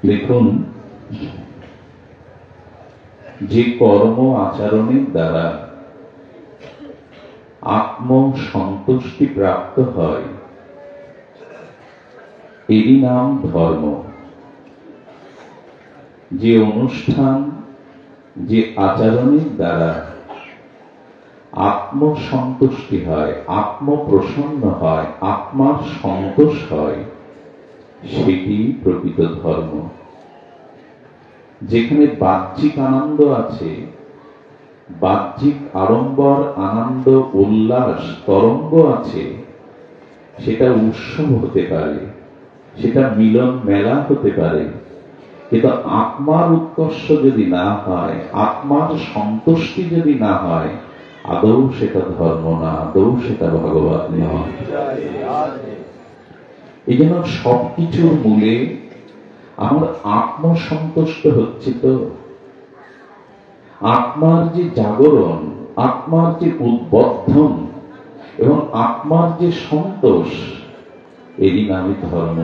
দেখুন, যে কর্ম আচরণের দ্বারা আত্মসন্তুষ্টি প্রাপ্ত হয় এরই নাম ধর্ম। যে অনুষ্ঠান, যে আচরণের দ্বারা আত্মসন্তুষ্টি হয়, আত্মপ্রসন্ন হয়, আত্মার সন্তোষ হয়, সেটি প্রকৃত ধর্ম। যেখানে বাহ্যিক আনন্দ আছে, বাহ্যিক আড়ম্বর, আনন্দ, উল্লাস, তরঙ্গ আছে, সেটা উৎসব হতে পারে, সেটা মিলন মেলা হতে পারে, কিন্তু আত্মার উৎকর্ষ যদি না হয়, আত্মার সন্তুষ্টি যদি না হয়, আদৌ সেটা ধর্ম না, আদৌ সেটা ভগবত নয়। এই জন্য সবকিছুর মূলে আমার আত্মসন্তুষ্ট হচ্ছে তো, আত্মার যে জাগরণ, আত্মার যে উদ্বোধন এবং আত্মার যে সন্তোষ, এরই নামে ধর্ম,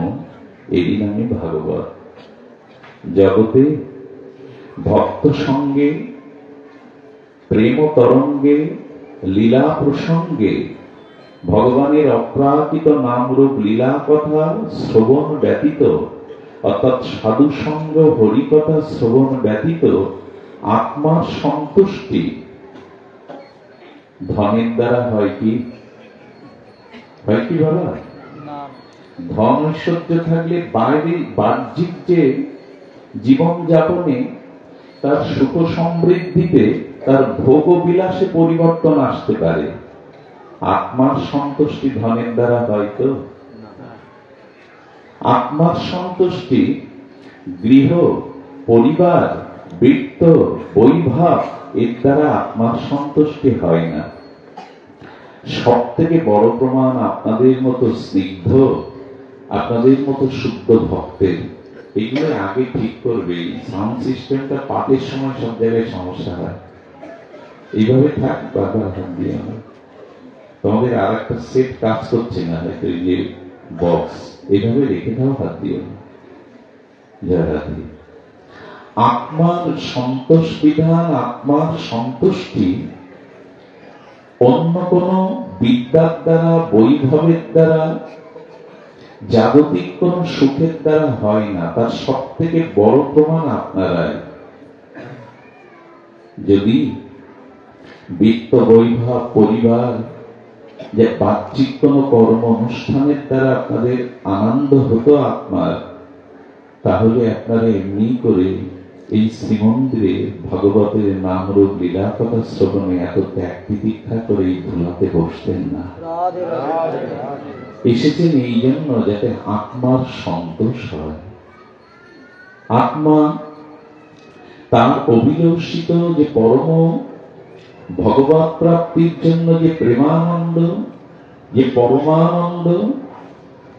এরই নামে ভাগবত। জগতে ভক্ত সঙ্গে, প্রেম তরঙ্গে, লীলা প্রসঙ্গে ভগবানের অপ্রাকৃত নামরূপ লীলা কথা শ্রবণ ব্যতীত, অর্থাৎ সাধু সঙ্গ হরিকথা শ্রবণ ব্যতীত আত্মার সন্তুষ্টি ধনের দ্বারা হয় কি? হয় কি বাবা? ধন ঐশ্বর্য থাকলে বাইরে বাহ্যিক যে জীবন যাপনে, তার সুখ সমৃদ্ধিতে, তার ভোগ বিলাসে পরিবর্তন আসতে পারে। আত্মার সন্তুষ্টি ধনের দ্বারা হয়তো? আত্মার সন্তুষ্টি গৃহ, পরিবার, বৃত্ত, বৈভব, এর দ্বারা আত্মার সন্তুষ্টি হয় না। সব থেকে বড় প্রমাণ আপনাদের মতো স্নিগ্ধ, আপনাদের মতো শুদ্ধ ভক্তের। এগুলো আগে ঠিক করবে। সাউন্ড সিস্টেমটা পাঠের সময় সব জায়গায় সমস্যা হয়। এইভাবে থাক, বারবার হাত দিয়ে তোমাদের আর একটা সেট কাজ করছে না, হয়তো এই যে বক্স, এইভাবে রেখে দাও, হাত দিয়ে যারা আত্মার সন্তোষ বিধান, আত্মার সন্তুষ্টি অন্য কোন বিদ্যার দ্বারা, বৈভবের দ্বারা, জাগতিক কোন সুখের দ্বারা হয় না। তার সব থেকে বড় প্রমাণ আপনারাই। যদি বিত্ত, বৈভব, পরিবার, যে বাহ্যিক কোন কর্ম অনুষ্ঠানের দ্বারা আপনাদের আনন্দ হতো আত্মার, তাহলে আপনারা এমনি করে এই শ্রীমন্দিরে ভগবতের নামরূপ লীলা কথা শ্রবণে এত ত্যাগ তিতিক্ষা করে এই ধুলাতে বসতেন না। এসেছেন এই জন্য যাতে আত্মার সন্তোষ হয়। আত্মা তার অভিলষিত যে পরম ভগবত প্রাপ্তির জন্য যে প্রেমানন্দ, যে পরমানন্দ,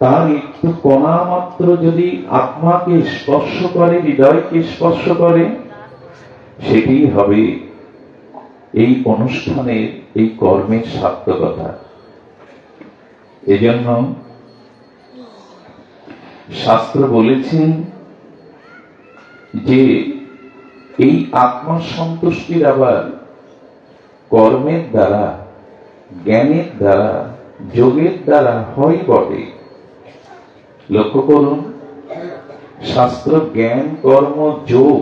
তার একটু কণা মাত্র যদি আত্মাকে স্পর্শ করে, হৃদয়কে স্পর্শ করে, সেটি হবে এই অনুষ্ঠানের, এই কর্মের সার্থকতা। এজন্য শাস্ত্র বলেছেন যে এই আত্মসন্তুষ্টির আবার কর্মের দ্বারা, জ্ঞানের দ্বারা, যোগের দ্বারা হয় বটে। লক্ষ্য করুন, শাস্ত্র জ্ঞান, কর্ম, যোগ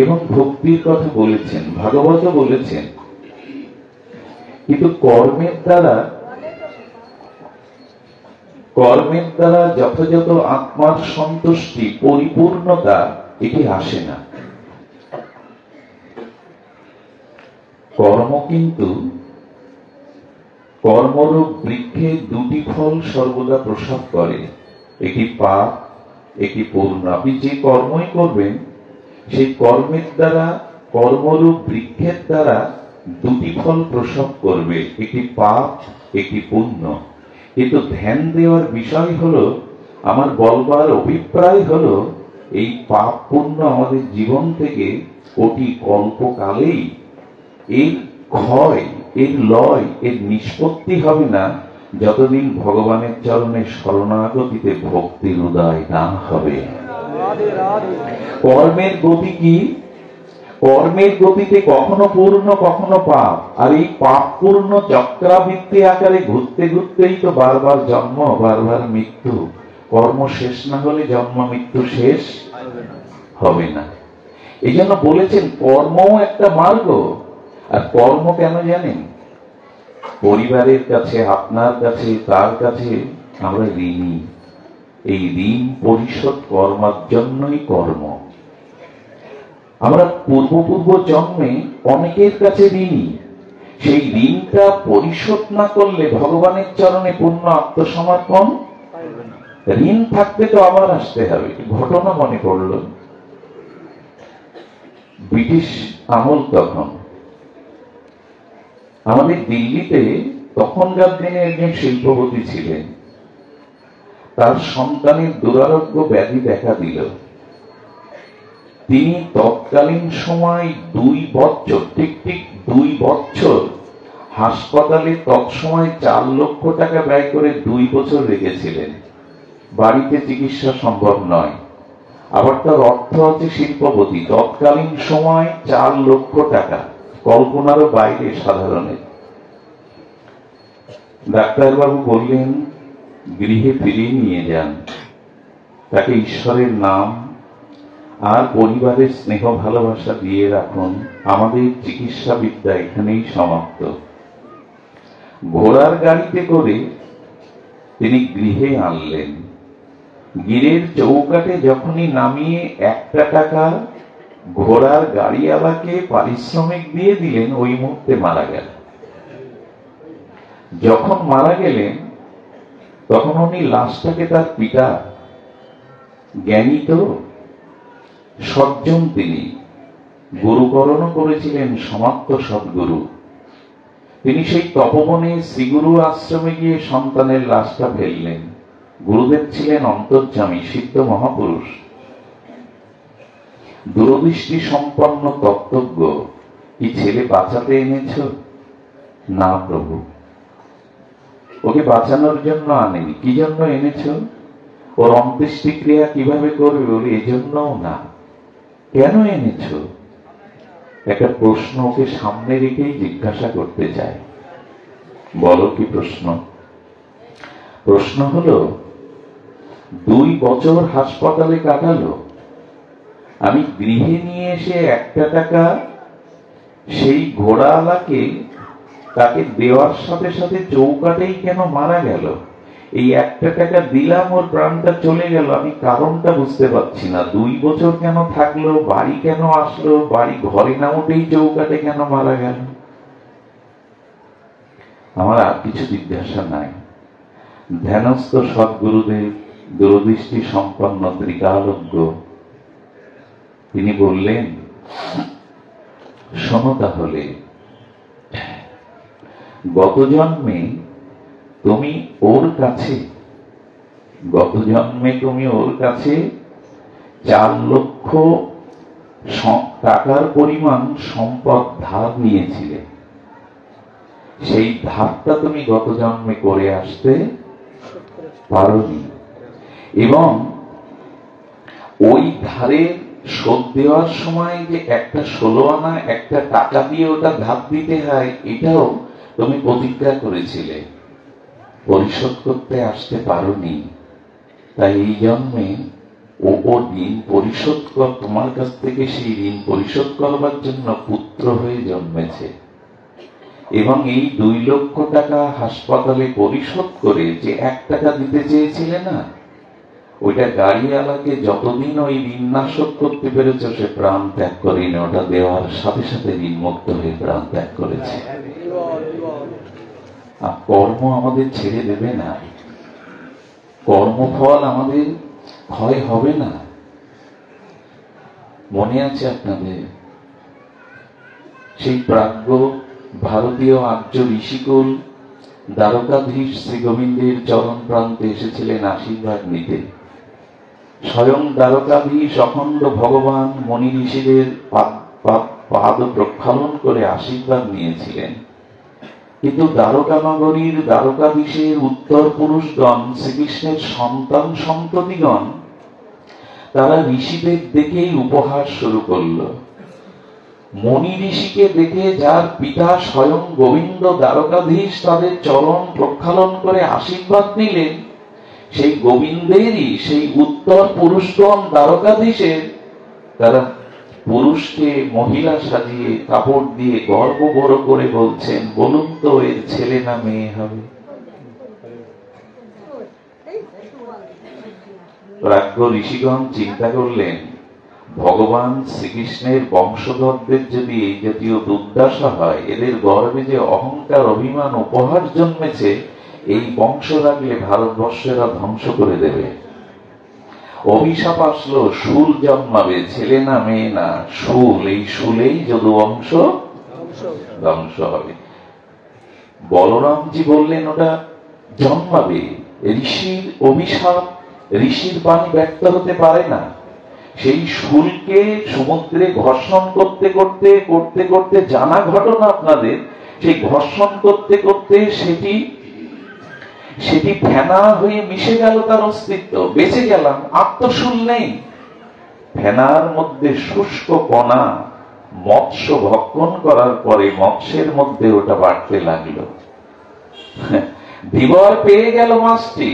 এবং ভক্তির কথা বলেছেন, ভাগবত বলেছেন, কিন্তু কর্মের দ্বারা যথাযথ আত্মার সন্তুষ্টি, পরিপূর্ণতা, এটি আসে না। কর্ম কিন্তু কর্মরূপ বৃক্ষে দুটি ফল সর্বদা প্রসব করে, একটি পাপ, একটি পূর্ণ। আপনি যে কর্মই করবেন, সেই কর্মের দ্বারা, কর্মরূপ বৃক্ষের দ্বারা দুটি ফল প্রসব করবে, একটি পাপ, একটি পুণ্য। কিন্তু ধ্যান দেওয়ার বিষয় হলো, আমার বলবার অভিপ্রায় হলো, এই পাপ পুণ্য আমাদের জীবন থেকে কোটি কল্পকালেই এর ক্ষয়, এর লয়, এর নিষ্পত্তি হবে না, যতদিন ভগবানের চরণে শরণাগতিতে ভক্তির উদয় না হবে। কর্মের গতি কি? কর্মের গতিতে কখনো পূর্ণ কখনো পাপ, আর এই পাপ পূর্ণ চক্রাবৃত্তি আকারে ঘুরতে ঘুরতেই তো বারবার জন্ম, বারবার মৃত্যু। কর্ম শেষ না হলে জন্ম মৃত্যু শেষ হবে না। এই জন্য বলেছেন কর্মও একটা মার্গ। আর কর্ম কেন জানেন? পরিবারের কাছে, আপনার কাছে, তার কাছে আমরা ঋণী। এই ঋণ পরিশোধ করবার জন্যই কর্ম। আমরা পূর্ব জন্মে অনেকের কাছে ঋণী। সেই ঋণটা পরিশোধ না করলে ভগবানের চরণে পূর্ণ আত্মসমর্পণ। ঋণ থাকতে তো আবার আসতে হবে। ঘটনা মনে পড়ল, ব্রিটিশ আমল তখন আমাদের দিল্লিতে তখনকার দিনে একজন শিল্পপতি ছিলেন। তার সন্তানের দুরারোগ্য ব্যাধি দেখা দিল। তিনি তৎকালীন সময় 2 বছর, ঠিক 2 বছর হাসপাতালে তৎসময় 4 লক্ষ টাকা ব্যয় করে 2 বছর রেখেছিলেন। বাড়িতে চিকিৎসা সম্ভব নয়। আবার তার অর্থ আছে শিল্পপতি, তৎকালীন সময় 4 লক্ষ টাকা, কল্পনারও বাইরে সাধারণের। ডাক্তারবাবু বললেন গৃহে ফিরিয়ে নিয়ে যান, তাকে ঈশ্বরের নাম আর পরিবারের স্নেহ ভালোবাসা দিয়ে রাখুন, আমাদের চিকিৎসা বিদ্যা এখানেই সমাপ্ত। ঘোড়ার গাড়িতে করে তিনি গৃহে আনলেন। গিরের চৌকাটে যখনই নামিয়ে 1 টাকা ঘোড়ার গাড়িওয়ালাকে পারিশ্রমিক দিয়ে দিলেন, ওই মুহূর্তে মারা গেল। যখন মারা গেলেন তখন উনি লাশটাকে, তার পিতা জ্ঞানী তো, সজ্জন, তিনি গুরুকরণ করেছিলেন সমাপ্ত সদ্গুরু। তিনি সেই তপবনে শ্রীগুরু আশ্রমে গিয়ে সন্তানের লাশটা ফেললেন। গুরুদেব ছিলেন অন্তর্যামী সিদ্ধ মহাপুরুষ, দূরদৃষ্টি সম্পন্ন তত্ত্বজ্ঞ। কি ছেলে বাঁচাতে এনেছ? না প্রভু, ওকে বাঁচানোর জন্য আনেনি। কি জন্য এনেছ? ওর অন্ত্যেষ্টিক্রিয়া কিভাবে করবে বলে এজন্যও না। কেন এনেছ? একটা প্রশ্ন ওকে সামনে রেখেই জিজ্ঞাসা করতে চায়। বলো কি প্রশ্ন? প্রশ্ন হলো, 2 বছর হাসপাতালে কাটালো, আমি গৃহে নিয়ে এসে 1 টাকা সেই ঘোড়াওয়ালাকে তাকে দেওয়ার সাথে সাথে চৌকাটেই কেন মারা গেল? এই 1 টাকা দিলাম, ওর প্রাণটা চলে গেল, আমি কারণটা বুঝতে পারছি না। 2 বছর কেন থাকলো? বাড়ি কেন আসলো? বাড়ি ঘরে না উঠেই চৌকাটে কেন মারা গেল? আমার আর কিছু জিজ্ঞাসা নাই। ধ্যানস্থ সদ্গুরুদেব, দূরদৃষ্টি সম্পন্ন ত্রিকালজ্ঞ, তিনি বললেন, শোনো তাহলে, গত জন্মে তুমি ওর কাছে 4 লক্ষ টাকার পরিমাণ সম্পদ ধার নিয়েছিলে। সেই ধারটা তুমি গত জন্মে করে আসতে পারোনি, এবং ওই ধারের শোধ দেওয়ার সময় যে একটা 16 আনা একটা টাকা দিয়ে ওটা ধার দিতে হয়, এটাও তুমি প্রতিজ্ঞা করেছিলে, পরিশোধ করতে আসতে পারোনি। তাই এই জন্মে ও ঋণ পরিশোধ কর, তোমার কাছ থেকে সেই ঋণ পরিশোধ করবার জন্য পুত্র হয়ে জন্মেছে। এবং এই 2 লক্ষ টাকা হাসপাতালে পরিশোধ করে যে 1 টাকা দিতে চেয়েছিলে না, ওইটা গাড়িওয়ালাকে যতদিন ওই ঋণ না শোধ করতে পেরেছ, সে প্রাণ ত্যাগ করেনি। ওটা দেওয়ার সাথে সাথে ঋণ মুক্ত হয়ে প্রাণ ত্যাগ করেছে। আর কর্ম আমাদের ছেড়ে দেবে না, কর্মফল আমাদের ক্ষয় হবে না। মনে আছে আপনাদের সেই প্রাজ্ঞ ভারতীয় আর্য ঋষিকুল দ্বারকাধীশ শ্রী গোবিন্দের চরণ প্রান্তে এসেছিলেন আশীর্বাদ নিতে। স্বয়ং দ্বারকাধীশ অখণ্ড ভগবান মনি ঋষিদের পাদ প্রক্ষালন করে আশীর্বাদ নিয়েছিলেন। কিন্তু দ্বারকা নগরীর দ্বারকাধীশের উত্তর পুরুষগণ, শ্রীকৃষ্ণের সন্তান সন্ততিগণ, তারা ঋষিদের দেখেই উপহাস শুরু করলো। মণি ঋষিকে দেখে যার পিতা স্বয়ং গোবিন্দ দ্বারকাধীশ তাদের চরণ প্রক্ষালন করে আশীর্বাদ নিলেন, সেই গোবিন্দেরই সেই উত্তর পুরুষগণ দ্বারকাধীশের তারা পুরুষকে মহিলা সাজিয়ে কাপড় দিয়ে গর্ব বড় করে বলছেন, বলুন তো এর ছেলে না মেয়ে হবে। প্রাজ্ঞ ঋষিগণ চিন্তা করলেন, ভগবান শ্রীকৃষ্ণের বংশধরদের যদি এই জাতীয় দুর্দশা হয়, এদের গর্বে যে অহংকার অভিমান উপহার জন্মেছে, এই বংশ রাখলে ভারতবর্ষেরা ধ্বংস করে দেবে। অভিশাপ আসলো, শুল জন্মাবে, ছেলে না মেয়ে না, শুল। এই শুলেই যদুবংশ ধ্বংস হবে। বলরামজি বললেন ওটা জন্মাবে। ঋষির অভিশাপ, ঋষির বাণী ব্যক্ত হতে পারে না। সেই শুলকে সমুদ্রে ঘর্ষণ করতে করতে করতে করতে জানা ঘটনা আপনাদের, সেই ঘর্ষণ করতে করতে সেটি ফেনা হয়ে মিশে গেল, তার অস্তিত্ব বেঁচে গেলাম, আত্মশুল নেই। ফেনার মধ্যে শুষ্ক কণা মৎস্য ভক্ষণ করার পরে মৎস্যের মধ্যে ওটা বাড়তে লাগলো। ধীবর পেয়ে গেল মাছটি।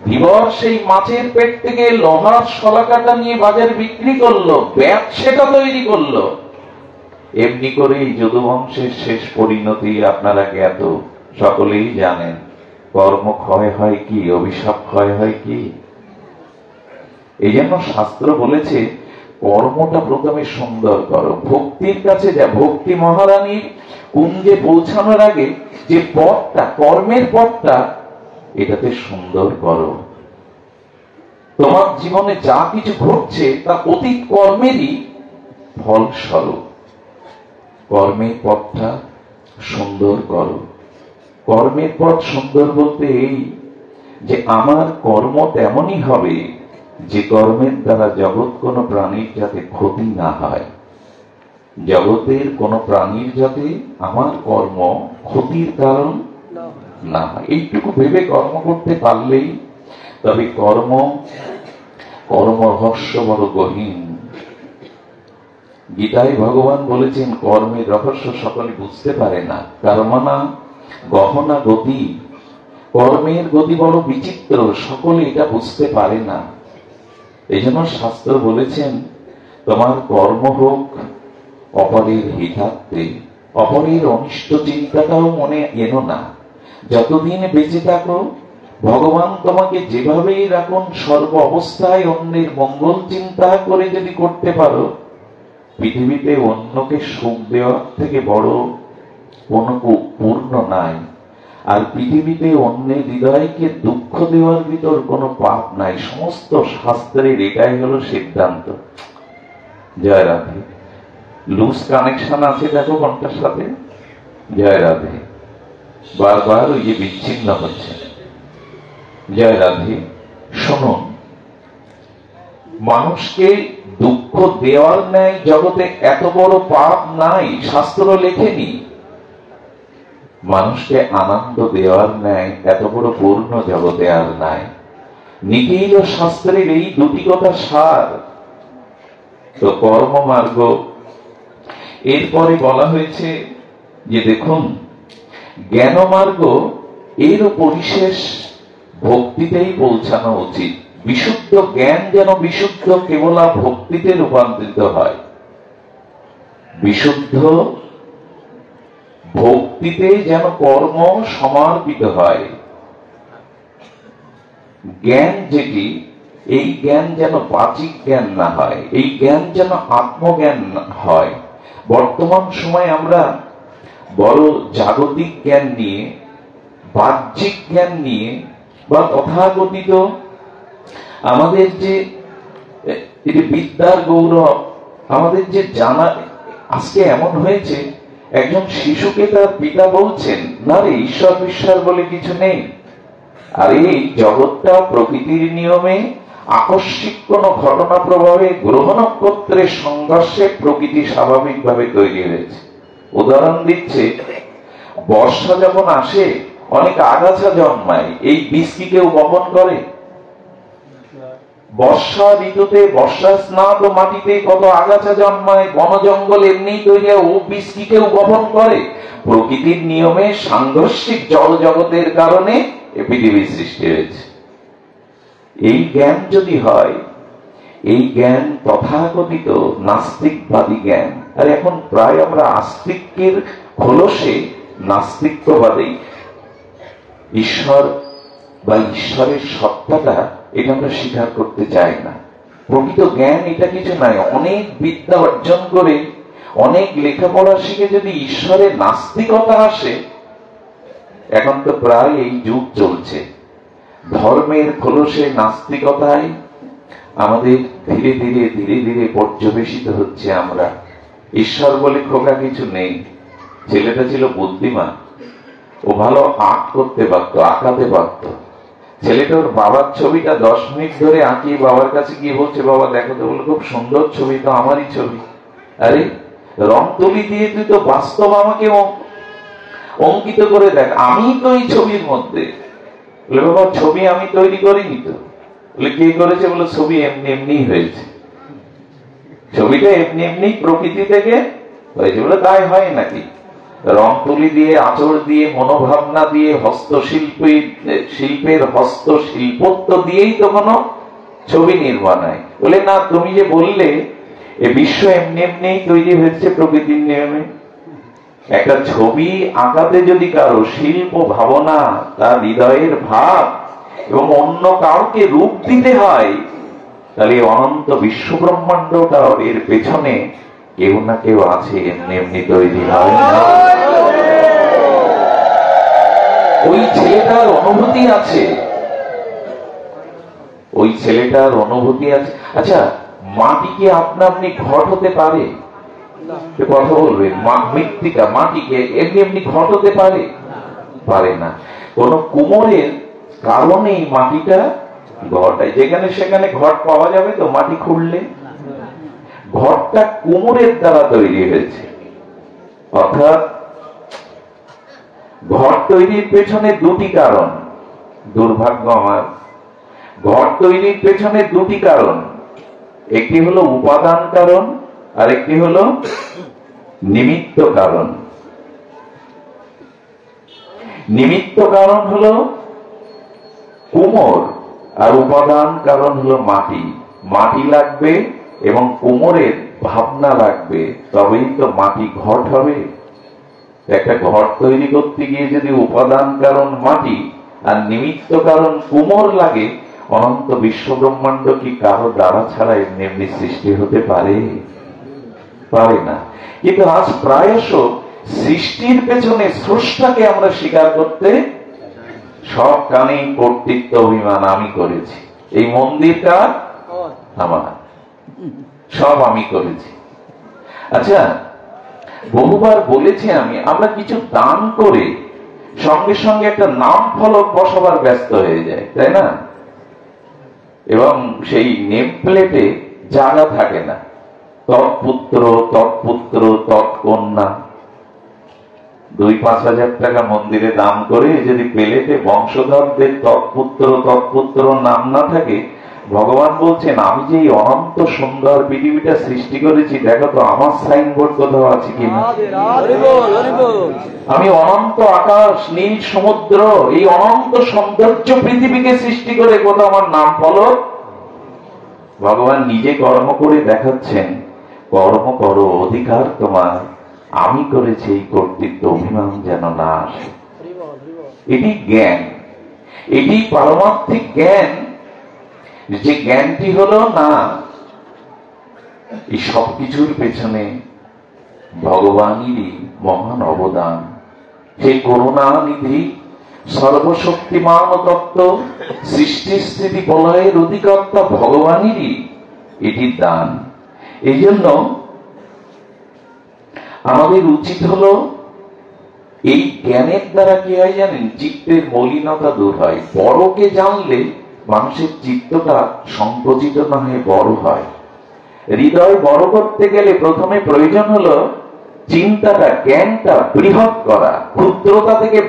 ধীবর সেই মাছের পেট থেকে লোহার শলাকাটা নিয়ে বাজারে বিক্রি করলো, ব্যবসাটা তৈরি করলো। এমনি করেই যদুবংশের শেষ পরিণতি আপনারা জ্ঞাত, সকলেই জানেন। কর্ম ক্ষয় হয় কি, অভিশাপ ক্ষয় হয় কি। এই জন্য শাস্ত্র বলেছে কর্মটা প্রথমে সুন্দর করো। ভক্তির কাছে যা, ভক্তি মহারানীর কুঞ্জে পৌঁছানোর আগে যে পথটা, কর্মের পথটা, এটাতে সুন্দর করো। তোমার জীবনে যা কিছু ঘটছে তা অতীত কর্মেরই ফলস্বরূপ। কর্মের পথটা সুন্দর করো। কর্মের পথ সুন্দর বলতে এই যে আমার কর্ম তেমনই হবে যে কর্মের দ্বারা জগৎ কোন প্রাণীর যাতে ক্ষতি না হয়, জগতের কোন প্রাণীর যাতে আমার কর্ম ক্ষতির কারণ না হয়, এইটুকু ভেবে কর্ম করতে পারলেই। তবে কর্ম রহস্য বড় গহীন। গীতায় ভগবান বলেছেন কর্মের রহস্য সকলে বুঝতে পারে না। কর্মনা গহনা গতি, কর্মের গতি বড় বিচিত্র, সকলে এটা বুঝতে পারে না। এই জন্য শাস্ত্র বলেছেন তোমার কর্ম হোক অপরের হিতার্থে, অপরের অনিষ্ট চিন্তাটাও মনে এনো না। যতদিন বেঁচে থাকো ভগবান তোমাকে যেভাবেই রাখুন, সর্ব অবস্থায় অন্যের মঙ্গল চিন্তা করে যদি করতে পারো, পৃথিবীতে অন্যকে সুখ দেওয়ার থেকে বড় কোনো পূর্ণ নাই। আর পৃথিবীতে অন্যের হৃদয়কে দুঃখ দেওয়ার ভিতর কোনো পাপ নাই। সমস্ত শাস্ত্রের এটাই হলো সিদ্ধান্ত। জয় রাধে। লুজ কানেকশন আছে দেখো কোনটার সাথে। জয় রাধে। বারবার ওই যে বিচ্ছিন্ন হচ্ছে। জয় রাধে। শুনুন, মানুষকে দুঃখ দেওয়ার ন্যায় জগতে এত বড় পাপ নাই, শাস্ত্র লেখেনি। মানুষকে আনন্দ দেওয়ার ন্যায় এত বড় পূর্ণ জগতে আর নাই। নিখিল শাস্ত্রের এই দুটি কথা সার। তো কর্ম মার্গ, এরপরে বলা হয়েছে যে দেখুন জ্ঞান মার্গ, এর পরিশেষ ভক্তিতেই পৌঁছানো উচিত। বিশুদ্ধ জ্ঞান যেন বিশুদ্ধ কেবল ভক্তিতে রূপান্তরিত হয়। বিশুদ্ধ ভক্তিতে যেন কর্ম সমর্পিত হয়। জ্ঞান যেটি, এই জ্ঞান যেন বাচিক জ্ঞান না হয়, এই জ্ঞান যেন আত্মজ্ঞান হয়। বর্তমান সময়ে আমরা বড় জাগতিক জ্ঞান নিয়ে, বাহ্যিক জ্ঞান নিয়ে, বা তথাকথিত আমাদের যে বিদ্যার গৌরব, আমাদের যে জানা, আজকে এমন হয়েছে একজন শিশুকে তার পিতা বলছেন, না রে ঈশ্বর বিশ্বাস বলে কিছু নেই। আর এই জগৎটা প্রকৃতির নিয়মে আকস্মিক কোন ঘটনা প্রভাবে গ্রহ নক্ষত্রের সংঘর্ষে প্রকৃতি স্বাভাবিকভাবে তৈরি হয়েছে। উদাহরণ দিচ্ছে, বর্ষা যখন আসে অনেক আগাছা জন্মায়, এই বীজ কি কেউ বপন করে? বর্ষা ঋতুতে বর্ষা স্নাত মাটিতে কত আগাছা জন্মায়, বন জঙ্গল এমনি তৈরি হয়, ও বৃষ্টিকেও বহন করে। প্রকৃতির নিয়মে সাংঘর্ষিক জল জগতের কারণে এই পৃথিবীর সৃষ্টি হয়েছে। এই জ্ঞান যদি হয়, এই জ্ঞান তথাকথিত নাস্তিকবাদী জ্ঞান। আর এখন প্রায় আমরা আস্তিকের খোলসে নাস্তিকবাদী ঈশ্বর বা ঈশ্বরের সত্তাটা এটা আমরা স্বীকার করতে চাই না। প্রকৃত জ্ঞান এটা কিছু নাই। অনেক বিদ্যা অর্জন করে, অনেক লেখাপড়া শিখে যদি ঈশ্বরের নাস্তিকতা আসে, এখন তো প্রায় এই যুগ চলছে, ধর্মের খোলসে নাস্তিকতায় আমাদের ধীরে ধীরে ধীরে ধীরে পর্যবেসিত হচ্ছে। আমরা ঈশ্বর বলে খোকা কিছু নেই। ছেলেটা ছিল বুদ্ধিমান, ও ভালো আর্ট করতে পারতো, আঁকাতে পারতো। ছেলেটা ওর বাবার ছবিটা 10 মিনিট ধরে আঁকিয়ে বাবার কাছে গিয়ে বলছে, বাবা দেখো তো। বলে, খুব সুন্দর ছবি, তো আমারই ছবি। আরে রং তুলি দিয়ে তুই তো বাস্তব আমাকে অঙ্কিত করে দেখ, আমি তো এই ছবির মধ্যে। বলে, বাবা ছবি আমি তৈরি করিনি তো। বলে, কে করেছে? বলে, ছবি এমনি এমনি হয়েছে, ছবিটা এমনি এমনি প্রকৃতি থেকে হয়েছে। বলে, তাই হয় নাকি? রং তুলি দিয়ে, আঁচড় দিয়ে, মনোভাবনা দিয়ে, শিল্পের হস্তশিল্পত্ব দিয়েই তো কোনো ছবি নির্মাণ হয়। বলে, না, তুমি যে বললে এ বিশ্ব এমনি এমনি তৈরি হয়েছে প্রকৃতির নিয়মে। একটা ছবি আঁকাতে যদি কারো শিল্প ভাবনা, তার হৃদয়ের ভাব এবং অন্য কাউকে রূপ দিতে হয়, তাহলে অনন্ত বিশ্ব ব্রহ্মাণ্ডটাও এর পেছনে কেউ না কেউ আছে, এমনি এমনি তৈরি হয় না। ওই ছেলেটার অনুভূতি আছে, ওই ছেলেটার অনুভূতি আছে। আচ্ছা, মাটি কি আপনা আপনি ঘট হতে পারে? কথা বলবে, মৃত্তিকা মাটিকে এমনি এমনি ঘট হতে পারে? পারে না। কোন কুমোরের কারণেই মাটিটা ঘট হয়। যেখানে সেখানে ঘট পাওয়া যাবে তো মাটি খুঁড়লে? ঘরটা কুমোরের দ্বারা তৈরি হয়েছে। অর্থাৎ ঘর তৈরির পেছনে দুটি কারণ। দুর্ভাগ্য আমার, ঘর তৈরির পেছনে দুটি কারণ। একটি হলো উপাদান কারণ, আর একটি হলো নিমিত্ত কারণ। নিমিত্ত কারণ হলো কুমোর, আর উপাদান কারণ হলো মাটি। মাটি লাগবে এবং কুমোরের ভাবনা লাগবে, তবেই তো মাটি ঘট হবে। একটা ঘর তৈরি করতে গিয়ে যদি উপাদান কারণ মাটি আর নিমিত্ত কারণ কুমোর লাগে, অনন্ত বিশ্ব ব্রহ্মাণ্ড কি কারো দ্বারা ছাড়া এমনি এমনি সৃষ্টি হতে পারে? পারে না। কিন্তু আজ প্রায়শ সৃষ্টির পেছনে স্রষ্টাকে আমরা স্বীকার করতে সব কানে কর্তৃত্ব অভিমান, আমি করেছি, এই মন্দিরটা আমার, সব আমি করেছি। আচ্ছা, বহুবার বলেছি আমি, আমরা কিছু দান করে সঙ্গে সঙ্গে একটা নাম ফলক বসাবার ব্যস্ত হয়ে যায়, তাই না? এবং সেই নেম প্লেটে জায়গা থাকে না। তৎপুত্র, তৎপুত্র, তৎকন্যা। 2-5 হাজার টাকা মন্দিরে দান করে যদি প্লেটে বংশধরদের তৎপুত্র তৎপুত্র নাম না থাকে, ভগবান বলছেন, আমি যে অনন্ত সুন্দর পৃথিবীটা সৃষ্টি করেছি, দেখো তো আমার সাইনবোর্ড কোথাও আছে কিনা। আমি অনন্ত আকাশ, নীল সমুদ্র, এই অনন্ত সৌন্দর্য পৃথিবীকে সৃষ্টি করে কোথাও আমার নাম ফলক। ভগবান নিজে কর্ম করে দেখাচ্ছেন, কর্ম করো, অধিকার তোমার, আমি করেছি, এই কর্তৃত্ব অভিমান যেন না আসে। এটি জ্ঞান, এটি পারমার্থিক জ্ঞান। যে জ্ঞানটি হলো না, এই সবকিছুর পেছনে ভগবানেরই মহান অবদান। সেই করুণানিধি সর্বশক্তিমান তত্ত্ব, সৃষ্টি স্থিতি প্রলয়ের অধিকর্তা ভগবানেরই এটি দান। এই জন্য আমাদের উচিত হলো, এই জ্ঞানের দ্বারা কি হয় জানেন? চিত্তের মলিনতা দূর হয়। বড়কে জানলে মানুষের চিত্তটা সংকুচিত না হয়ে বড় হয়। হৃদয় বড় করতে গেলে প্রথমে প্রয়োজন হলো চিন্তাটা, জ্ঞানটা বৃহৎ করা, ক্ষুদ্রতা থেকে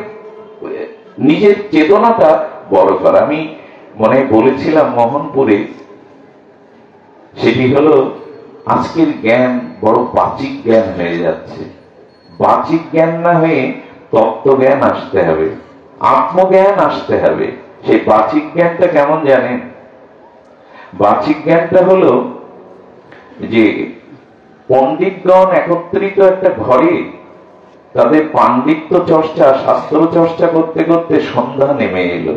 নিজের চেতনাটা বড় করা। আমি মনে বলেছিলাম, মোহনপুরে সেটি হলো আজকের জ্ঞান বড় বাচিক জ্ঞান হয়ে যাচ্ছে। বাচিক জ্ঞান না হয়ে তত্ত্বজ্ঞান আসতে হবে, আত্মজ্ঞান আসতে হবে। সেই বাচিক জ্ঞানটা কেমন জানেন? বাচিক জ্ঞানটা হলো যে পণ্ডিতগণ একত্রিত একটা ঘরে তাদের পাণ্ডিত্য চর্চা, শাস্ত্র চর্চা করতে করতে সন্ধ্যা নেমে এলো।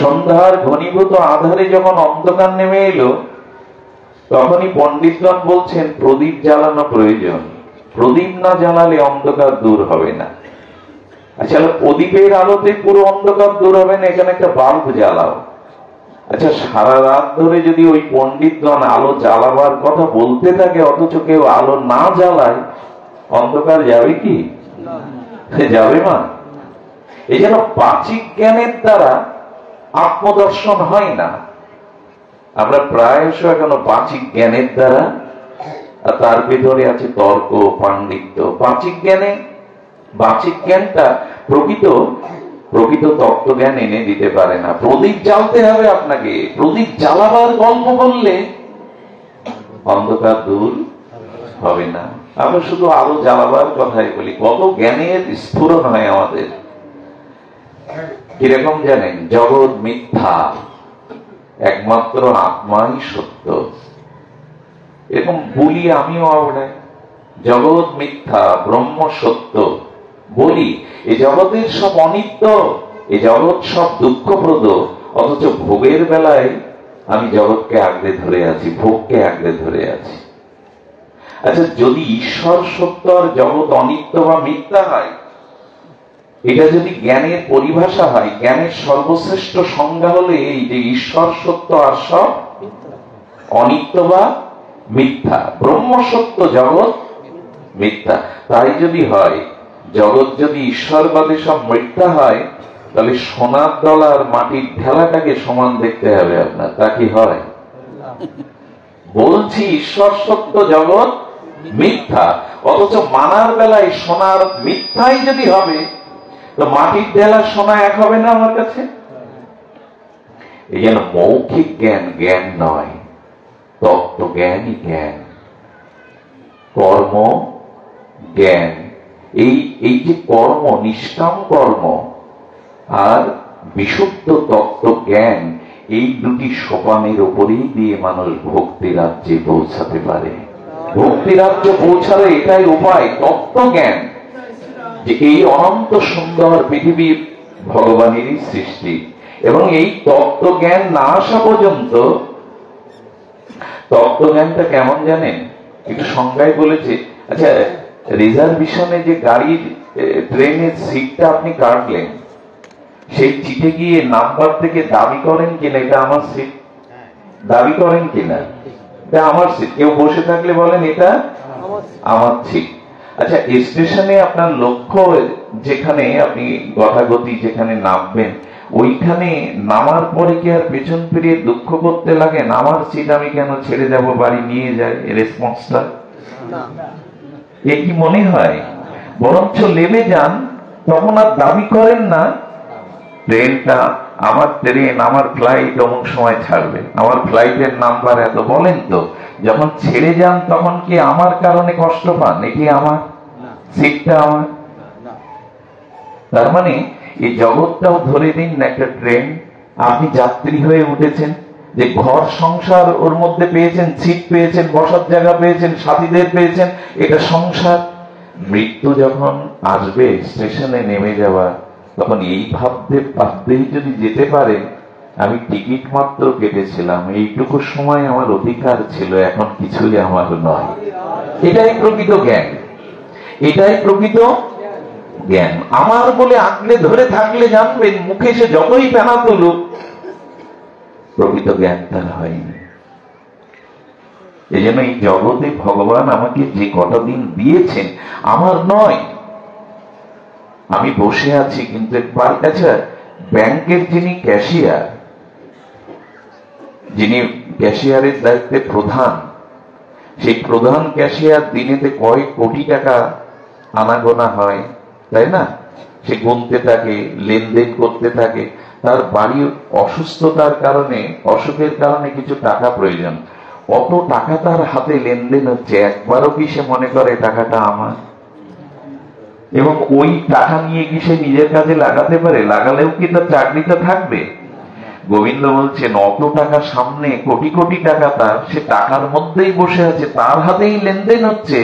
সন্ধ্যার ঘনীভূত আধারে যখন অন্ধকার নেমে এলো, তখনই পণ্ডিতগণ বলছেন প্রদীপ জ্বালানো প্রয়োজন, প্রদীপ না জ্বালালে অন্ধকার দূর হবে না। আচ্ছা, প্রদীপের আলোতে পুরো অন্ধকার দূর হবে না, এখানে একটা বাল্ব জ্বালাও। আচ্ছা, সারা রাত ধরে যদি ওই পণ্ডিতগণ আলো জ্বালাবার কথা বলতে থাকে, অথচ কেউ আলো না জ্বালায়, অন্ধকার যাবে কি? যাবে না। এই জন্য বাচিক জ্ঞানের দ্বারা আত্মদর্শন হয় না। আমরা প্রায়শ এখনো বাচিক জ্ঞানের দ্বারা, আর তার ভিতরে আছে তর্ক, পাণ্ডিত্য। বাচিক জ্ঞানটা প্রকৃত তত্ত্বজ্ঞান এনে দিতে পারে না। প্রদীপ জ্বালতে হবে আপনাকে। প্রদীপ জ্বালাবার গল্প বললে অন্ধকার দূর হবে না। আমরা শুধু আলো জ্বালাবার কথাই বলি, কত জ্ঞানের স্ফুরণ হয় আমাদের। কিরকম জানেন? জগৎ মিথ্যা, একমাত্র আত্মাই সত্য। এরকম বলি আমিও। আমরা জগৎ মিথ্যা, ব্রহ্ম সত্য বলি। এই জগতের সব অনিত্য, এই জগৎ সব দুঃখপ্রদ, অথচ ভোগের বেলায় আমি জগৎকে আঁকড়ে ধরে আছি, ভোগকে আঁকড়ে ধরে আছি। আচ্ছা, যদি ঈশ্বর সত্য আর জগৎ অনিত্য বা মিথ্যা হয়, এটা যদি জ্ঞানের পরিভাষা হয়, জ্ঞানের সর্বশ্রেষ্ঠ সংজ্ঞা হলে এই যে ঈশ্বর সত্য আর সব অনিত্য বা মিথ্যা, ব্রহ্ম সত্য, জগৎ মিথ্যা। তাই যদি হয়, জগৎ যদি ঈশ্বরবাদে সব মিথ্যা হয়, তাহলে সোনার ডলার মাটির ঢেলাটাকে সমান দেখতে হবে আপনার। তা কি হয়? বলছি ঈশ্বর সত্য, জগৎ মিথ্যা, অথচ মানার বেলায় সোনার মিথ্যাই যদি হবে, তো মাটির ঢেলা সোনা এক হবে না আমার কাছে? এই যেন মৌখিক জ্ঞান জ্ঞান নয়, তত্ত্বজ্ঞানই জ্ঞান, কর্ম জ্ঞান। এই যে কর্ম, নিষ্কাম কর্ম আর বিশুদ্ধ তত্ত্ব জ্ঞান, এই দুটি সোপানের উপরেই দিয়ে মানুষ ভক্তি রাজ্যে পৌঁছাতে পারে। ভক্তি রাজ্যে পৌঁছালে এটাই উপায়, তত্ত্ব জ্ঞান, যে এই অনন্ত সুন্দর পৃথিবীর ভগবানেরই সৃষ্টি। এবং এই তত্ত্ব জ্ঞান না আসা পর্যন্ত, তত্ত্ব জ্ঞানটা কেমন জানেন? একটু সংজ্ঞায় বলেছে। আচ্ছা, রিজার্ভেশনে যে গাড়ির ট্রেনের সিটটা আপনি কাটলেন, সেই চিঠে গিয়ে নাম্বার থেকে দাবি করেন কিনা এটা আমার সিট? দাবি করেন কিনা এটা আমার সিট? কেউ বসে থাকলে বলেন এটা আমার সিট। আচ্ছা, স্টেশনে আপনার লক্ষ্য যেখানে, আপনি গতাগতি যেখানে নামবেন, ওইখানে নামার পরে কি আর পেছন ফিরিয়ে দুঃখ করতে লাগে, আমার সিট আমি কেন ছেড়ে যাব, বাড়ি নিয়ে যায়? রেসপন্সটা এ কি মনে হয়? বরঞ্চ নেমে যান, তখন আর দাবি করেন না ট্রেনটা আমার, ট্রেন আমার, ফ্লাইট অমুক সময় ছাড়বে, আমার ফ্লাইটের নাম্বার এত, বলেন তো। যখন ছেড়ে যান তখন কি আমার কারণে কষ্ট পান? এটি আমার সিটটা আমার। তার মানে এই জগৎটাও ধরে দিন একটা ট্রেন, আপনি যাত্রী হয়ে উঠেছেন, যে ঘর সংসার ওর মধ্যে পেয়েছেন, সিট পেয়েছেন, বসার জায়গা পেয়েছেন, সাথীদের পেয়েছেন, এটা সংসার। মৃত্যু যখন আসবে, স্টেশনে নেমে যাওয়া, তখন এই ভাবতেই যদি যেতে পারে আমি টিকিট মাত্র কেটেছিলাম, এইটুকু সময় আমার অধিকার ছিল, এখন কিছুই আমার নয়। এটাই প্রকৃত জ্ঞান, এটাই প্রকৃত জ্ঞান। আমার বলে আঁকড়ে ধরে থাকলে জানবেন, মুখে সে যতই পেনা তুলুক, প্রকৃত জ্ঞান তার হয়নি। এই জন্য এই জগতে ভগবান আমাকে যে কটা দিন দিয়েছেন আমার নয়। আমি বসে আছি, কিন্তু একবার, আচ্ছা, ব্যাংকের যিনি ক্যাশিয়ার, যিনি ক্যাশিয়ারের দায়িত্বে প্রধান, সেই প্রধান ক্যাশিয়ার দিনেতে কয়েক কোটি টাকা আনাগোনা হয়, তাই না? সে গুনতে থাকে, লেনদেন করতে থাকে। তার বাড়ির অসুস্থতার কারণে, অসুখের কারণে কিছু টাকা প্রয়োজন। অত টাকা তার হাতে লেনদেন হচ্ছে, একবারও কি সে মনে করে টাকাটা আমার? এবং ওই টাকা নিয়ে কি সে নিজের কাজে লাগাতে পারে? লাগালেও কি তার চাকরিটা থাকবে? গোবিন্দ বলছেন অত টাকা সামনে, কোটি কোটি টাকা তার, সে টাকার মধ্যেই বসে আছে, তার হাতেই লেনদেন হচ্ছে,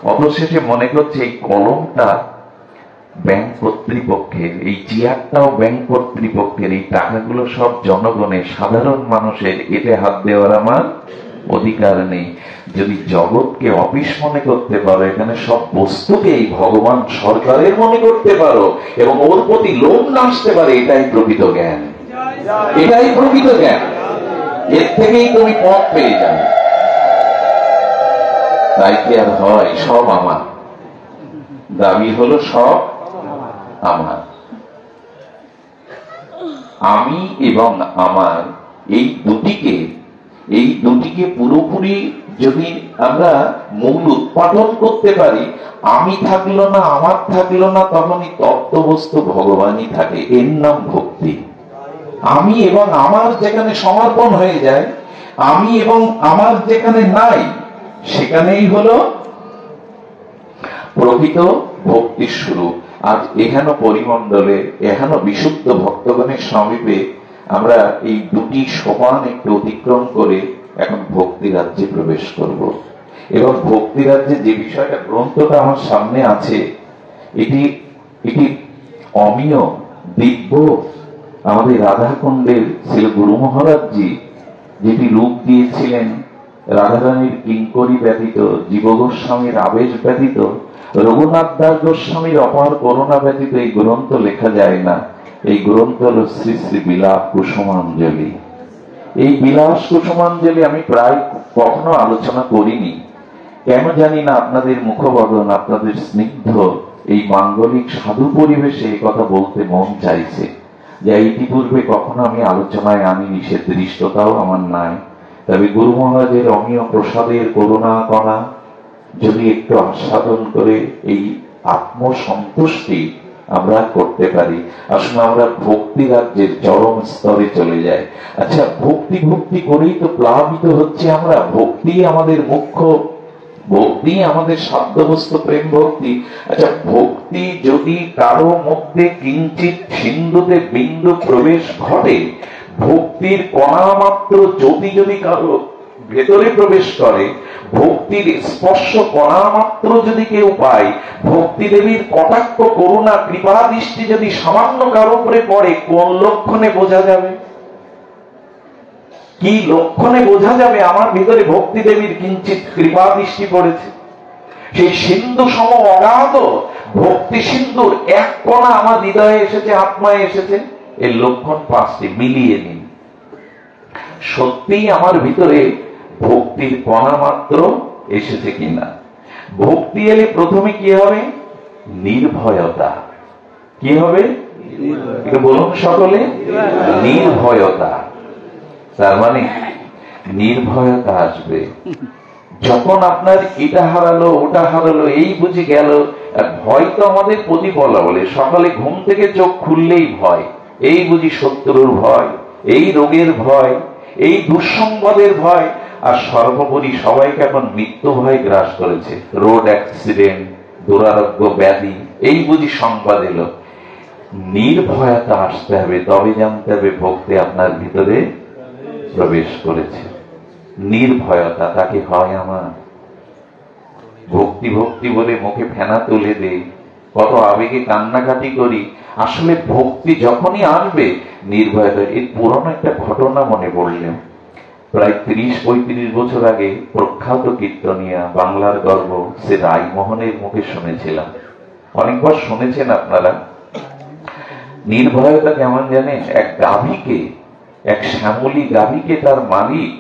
অথচ সে মনে করছে এই কলমটা ব্যাংক কর্তৃপক্ষের, এই চেয়ারটাও ব্যাংক কর্তৃপক্ষের, এই টাকাগুলো সব জনগণের, সাধারণ মানুষের, এতে হাত দেওয়ার আমার অধিকার নেই। যদি জগৎকে অফিস মনে করতে পারো, এখানে সব বস্তুকে এই ভগবান সরকারের মনে করতে পারো এবং ওর প্রতি লোভ না আসতে পারে, এটাই প্রকৃত জ্ঞান। এটাই প্রকৃত জ্ঞান। এর থেকেই তুমি পথ পেয়ে যাবে। তাই কি আর হয়? সব আমার। দাবি হলো সব আমার। আমি এবং আমার এই দুটিকে পুরোপুরি যদি আমরা মূল উৎপাদন করতে পারি, আমি থাকলো না, আমার থাকলো না, তখনই তত্ত্ববস্তু ভগবানই থাকে। এর নাম ভক্তি। আমি এবং আমার যেখানে সমর্পণ হয়ে যায়, আমি এবং আমার যেখানে নাই, সেখানেই হলো প্রকৃত ভক্তির শুরু। আজ এহেন পরিমণ্ডলে, এহেন বিশুদ্ধ ভক্তগণের সমীপে আমরা এই দুটি সোপান একটু অতিক্রম করে এখন ভক্তি রাজ্যে প্রবেশ করব। এবং ভক্তি রাজ্যে যে বিষয়টা, গ্রন্থটা আমার সামনে আছে, এটি অমীয়, দিব্য, আমাদের রাধাকুণ্ডের শ্রী গুরু মহারাজজি যেটি রূপ দিয়েছিলেন, রাধারানীর কিঙ্করী ব্যতীত, জীব গোস্বামীর আবেশ ব্যতীত, রঘুনাথ দাস গোস্বামীর অপার করুণা ব্যতীত এই গ্রন্থ লেখা যায় না। এই গ্রন্থ হল শ্রী শ্রী বিলাস কুসুমাঞ্জলি। এই বিলাস কুসুমাঞ্জলি আমি প্রায় কখনো আলোচনা করিনি, কেন জানি না আপনাদের মুখবদন, আপনাদের স্নিগ্ধ এই মাঙ্গলিক সাধু পরিবেশে এই কথা বলতে মন চাইছে, যা ইতিপূর্বে কখনো আমি আলোচনায় আনিনি, সে দৃষ্টতাও আমার নাই। তবে গুরু মহারাজের অমীয় প্রসাদের করুণা কণা যদি একটু আস্বাদন করে এই আত্মসন্তুষ্টি আমরা করতে পারি, আসলে আমরা ভক্তি রাজ্যের চরম স্তরে চলে যাই। আচ্ছা, ভক্তি করেই তো প্লাবিত হচ্ছে আমরা। ভক্তি আমাদের মুখ্য, ভক্তি আমাদের সাধ্যবস্তু, প্রেম ভক্তি। আচ্ছা, ভক্তি যদি কারো মধ্যে কিঞ্চিত সিন্ধুতে বিন্দু প্রবেশ ঘটে, ভক্তির কণা মাত্র যদি কারো ভেতরে প্রবেশ করে, ভক্তির স্পর্শ কণা মাত্র যদি কেউ পায়, ভক্তি দেবীর কটাক্ষ, করুণা, কৃপা দৃষ্টি যদি সামান্য কারো উপরে পড়ে, কোন লক্ষণে বোঝা যাবে? কি লক্ষণে বোঝা যাবে আমার ভিতরে ভক্তি দেবীর কিঞ্চিত কৃপা দৃষ্টি পড়েছে? সেই সিন্ধু সম অগাধ ভক্তি সিন্ধুর এক কণা আমার হৃদয়ে এসেছে, আত্মায় এসেছে। এর লক্ষণ 5টি, মিলিয়ে নিন। সত্যিই আমার ভিতরে ভক্তির কণা মাত্র এসেছে কিনা। ভক্তি এলে প্রথমে কি হবে? নির্ভয়তা। কি হবে? বলুন সকলে, নির্ভয়তা। তার মানে নির্ভয়তা আসবে যখন আপনার এটা হারালো, ওটা হারালো, এই বুঝে গেল। ভয় তো আমাদের প্রতিপলা বলে, সকালে ঘুম থেকে চোখ খুললেই ভয়। এই বুঝি শত্রুর ভয়, এই রোগের ভয়, এই দুঃসংবাদের ভয়, আর সর্বোপরি সবাইকে এখন মৃত্যু ভয় গ্রাস করেছে। রোড অ্যাক্সিডেন্ট, দুরারোগ্য ব্যাধি, এই বুঝি সংবাদ এলো। নির্ভয়তা আসতে হবে, তবে জানতে হবে ভক্তি আপনার ভিতরে প্রবেশ করেছে। নির্ভয়তা তাকে হয় আমার। ভক্তি ভক্তি বলে মুখে ফেনা তুলে দেই, কত আবেগে কান্নাকাটি করি। আসলে ভক্তি যখনই আসবে, নির্ভয়তা। এর পুরনো একটা ঘটনা মনে পড়লেন। প্রায় 30-35 বছর আগে প্রখ্যাত কীর্তনিয়া, বাংলার গর্ব সে রায়মোহনের মুখে শুনেছিলাম। অনেকবার শুনেছেন আপনারা। নির্ভয়তা কেমন জানেন? এক গাভীকে, এক শ্যামলী গাভীকে তার মালিক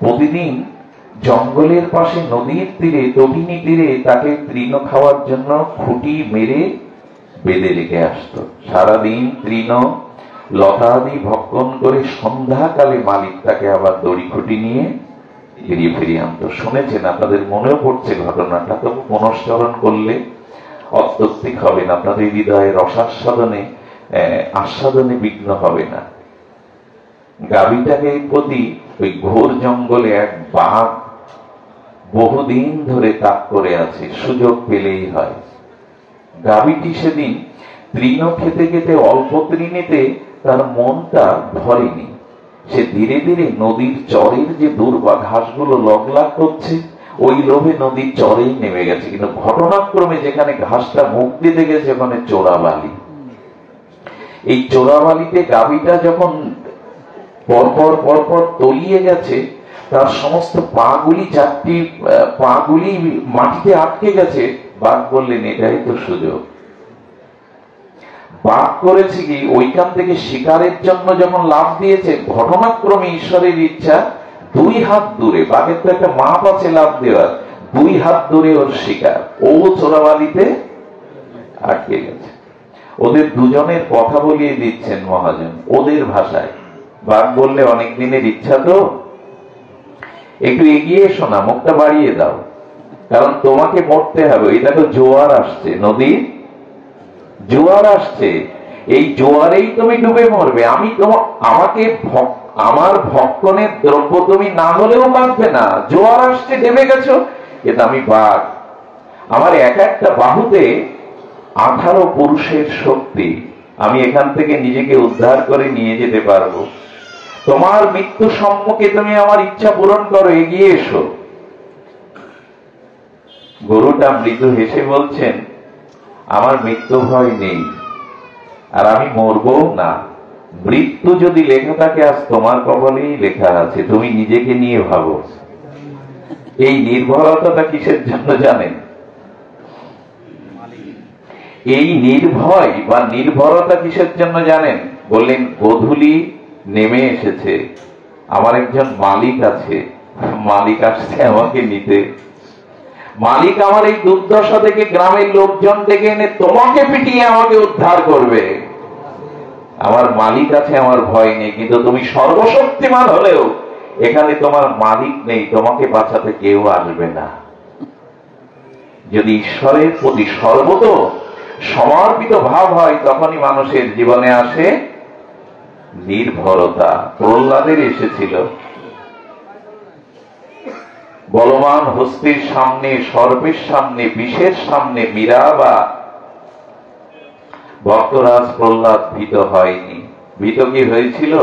প্রতিদিন জঙ্গলের পাশে নদীর তীরে, তটিনী তীরে তাকে তৃণ খাওয়ার জন্য খুঁটি মেরে বেঁধে রেখে আসতো। সারাদিন তৃণ লতাদি ভক্ষণ করে সন্ধ্যাকালে মালিক তাকে আবার দড়ি খুঁটি নিয়ে ফিরিয়ে আনতো। শুনেছেন, আপনাদের মনেও পড়ছে ঘটনাটা, তো পুনশ্চরণ করলে অত্যত্বিক হবে না, আপনাদের হৃদয়ের রসাস্বাদনে আস্বাদনে বিঘ্ন হবে না। গাভীটাকে প্রতি ওই ঘোর জঙ্গলে এক বাঘ বহুদিন ধরে তাক করে আছে, সুযোগ পেলেই হয়। গাভীটি সেদিন তৃণ খেতে খেতে অল্প তৃণেতে তার মনটা ভরেনি। সে ধীরে ধীরে নদীর চরের যে দুর্বা ঘাসগুলো লগলাগ করছে, ওই লোভে নদীর চরেই নেমে গেছে। কিন্তু ঘটনাক্রমে যেখানে ঘাসটা মুখ দিতে গেছে ওখানে চোরাবালি। এই চোরাবালিতে গাভীটা যখন পরপর পরপর তলিয়ে গেছে, তার সমস্ত চারটি পাগুলি মাটিতে আটকে গেছে। বাঘ বললেন, এটাই তো সুযোগ। বাঘ করেছে কি, ওইখান থেকে শিকারের জন্য যখন লাফ দিয়েছে, ঘটনাক্রমে ঈশ্বরের ইচ্ছা 2 হাত দূরে, বাঘের তো একটা মাপ আছে লাফ দেওয়ার, 2 হাত দূরে ওর শিকার, ও চোরাবালিতে আটকে গেছে। ওদের দুজনের কথা বলিয়ে দিচ্ছেন মহাজন ওদের ভাষায়। বাঘ বললে, অনেক দিনের ইচ্ছা তো, একটু এগিয়ে এসো না, মুখটা বাড়িয়ে দাও, কারণ তোমাকে মরতে হবে। এটা তো জোয়ার আসছে, নদীর জোয়ার আসছে, এই জোয়ারেই তুমি ডুবে মরবে। আমার ভক্ষণের দ্রব্য তুমি না হলেও বাঁচবে না। জোয়ার আসছে, ডেবে গেছো। এটা আমি বাঘ, আমার এক একটা বাহুতে 18 পুরুষের শক্তি, আমি এখান থেকে নিজেকে উদ্ধার করে নিয়ে যেতে পারবো। তোমার মৃত্যু সম্মুখে তুমি আমার ইচ্ছা পূরণ করো, এগিয়ে এসো। গরুটা মৃদু হেসে বলছেন, আমার মৃত্যু ভয় নেই, আর আমি মরবো না। মৃত্যু যদি লেখা থাকে, আজ তোমার কপালেই লেখা আছে, তুমি নিজেকে নিয়ে ভাবো। এই নির্ভরতাটা কিসের জন্য জানেন? এই নির্ভয় বা নির্ভরতা কিসের জন্য জানেন? বললেন, গোধূলি নেমে এসেছে, আমার একজন মালিক আছে, মালিক আসছে আমাকে নিতে। মালিক আমার এই দুর্দশা থেকে গ্রামের লোকজন ডেকে এনে তোমাকে পিটিয়ে আমাকে উদ্ধার করবে। আমার মালিক আছে, আমার ভয় নেই। কিন্তু তুমি সর্বশক্তিমান হলেও এখানে তোমার মালিক নেই, তোমাকে বাঁচাতে কেউ আসবে না। যদি ঈশ্বরের প্রতি সর্বত সমর্পিত ভাব হয়, তখনই মানুষের জীবনে আসে নির্ভরতা। প্রহ্লাদের এসেছিল। বলবান হস্তির সামনে, সর্পের সামনে, বিষের সামনে মীরা বা ভক্তরাজ প্রহ্লাদ ভীত হয়নি। ভীত কি হয়েছিল?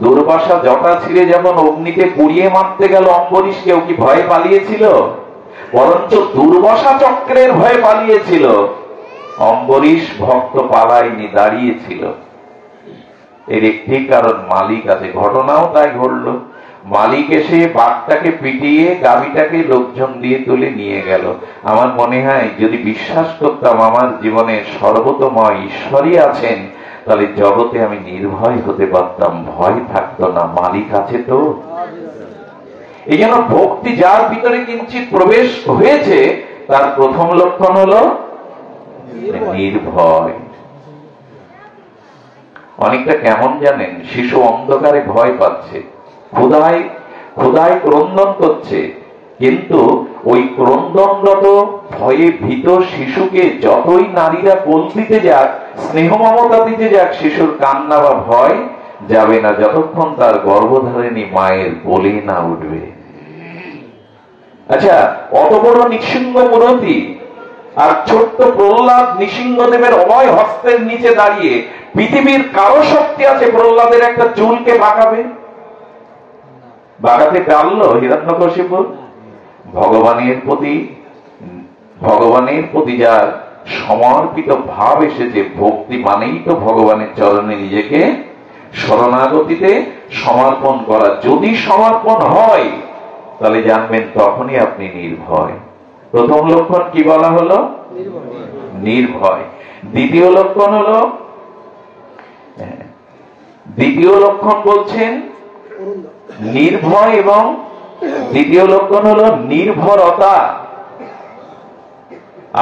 দুর্বাসা জটা ছিঁড়ে যখন অগ্নিতে পুড়িয়ে মারতে গেল অম্বরীশ, কেউ কি ভয়ে পালিয়েছিল? বরঞ্চ দুর্বাসা চক্রের ভয়ে পালিয়েছিল। অম্বরীশ ভক্ত পালায়নি, দাঁড়িয়েছিল। এর একটি কারণ, মালিক আছে। ঘটনাও তাই ঘটল। মালিক এসে বাঘটাকে পিটিয়ে গাভীটাকে লোকজন দিয়ে তুলে নিয়ে গেল। আমার মনে হয় যদি বিশ্বাস করতাম আমার জীবনে সর্বতময় ঈশ্বরই আছেন, তাহলে জগতে আমি নির্ভয় হতে পারতাম, ভয় থাকতো না, মালিক আছে তো। এই জন্য ভক্তি যার ভিতরে কিঞ্চিত প্রবেশ হয়েছে, তার প্রথম লক্ষণ হলো নির্ভয়। অনেকটা কেমন জানেন? শিশু অন্ধকারে ভয় পাচ্ছে, ক্ষুধায় ক্রন্দন করছে, কিন্তু ওই ক্রন্দনরত ভয়ে ভীত শিশুকে যতই নারীরা কোল দিতে যাক, স্নেহ মমতা দিতে যাক, শিশুর কান্না বা ভয় যাবে না যতক্ষণ তার গর্ভধারিণী মায়ের কোলে না উঠবে। আচ্ছা, অত বড় নৃসিংহ মূরতি আর ছোট্ট প্রহ্লাদ নৃসিংহদেবের অভয় হস্তের নিচে দাঁড়িয়ে, পৃথিবীর কারো শক্তি আছে প্রহ্লাদের একটা চুলকে বাঁকাবে? বাঁকাতে পারলো হিরণ্যকশিপু? ভগবানের প্রতি যার সমর্পিত ভাব এসেছে, ভক্তি মানেই তো ভগবানের চরণে নিজেকে শরণাগতিতে সমর্পণ করা। যদি সমর্পণ হয়, তাহলে জানবেন তখনই আপনি নির্ভয়। প্রথম লক্ষণ কি বলা হলো? নির্ভয়। দ্বিতীয় লক্ষণ বলছেন নির্ভয়, এবং দ্বিতীয় লক্ষণ হলো নির্ভরতা।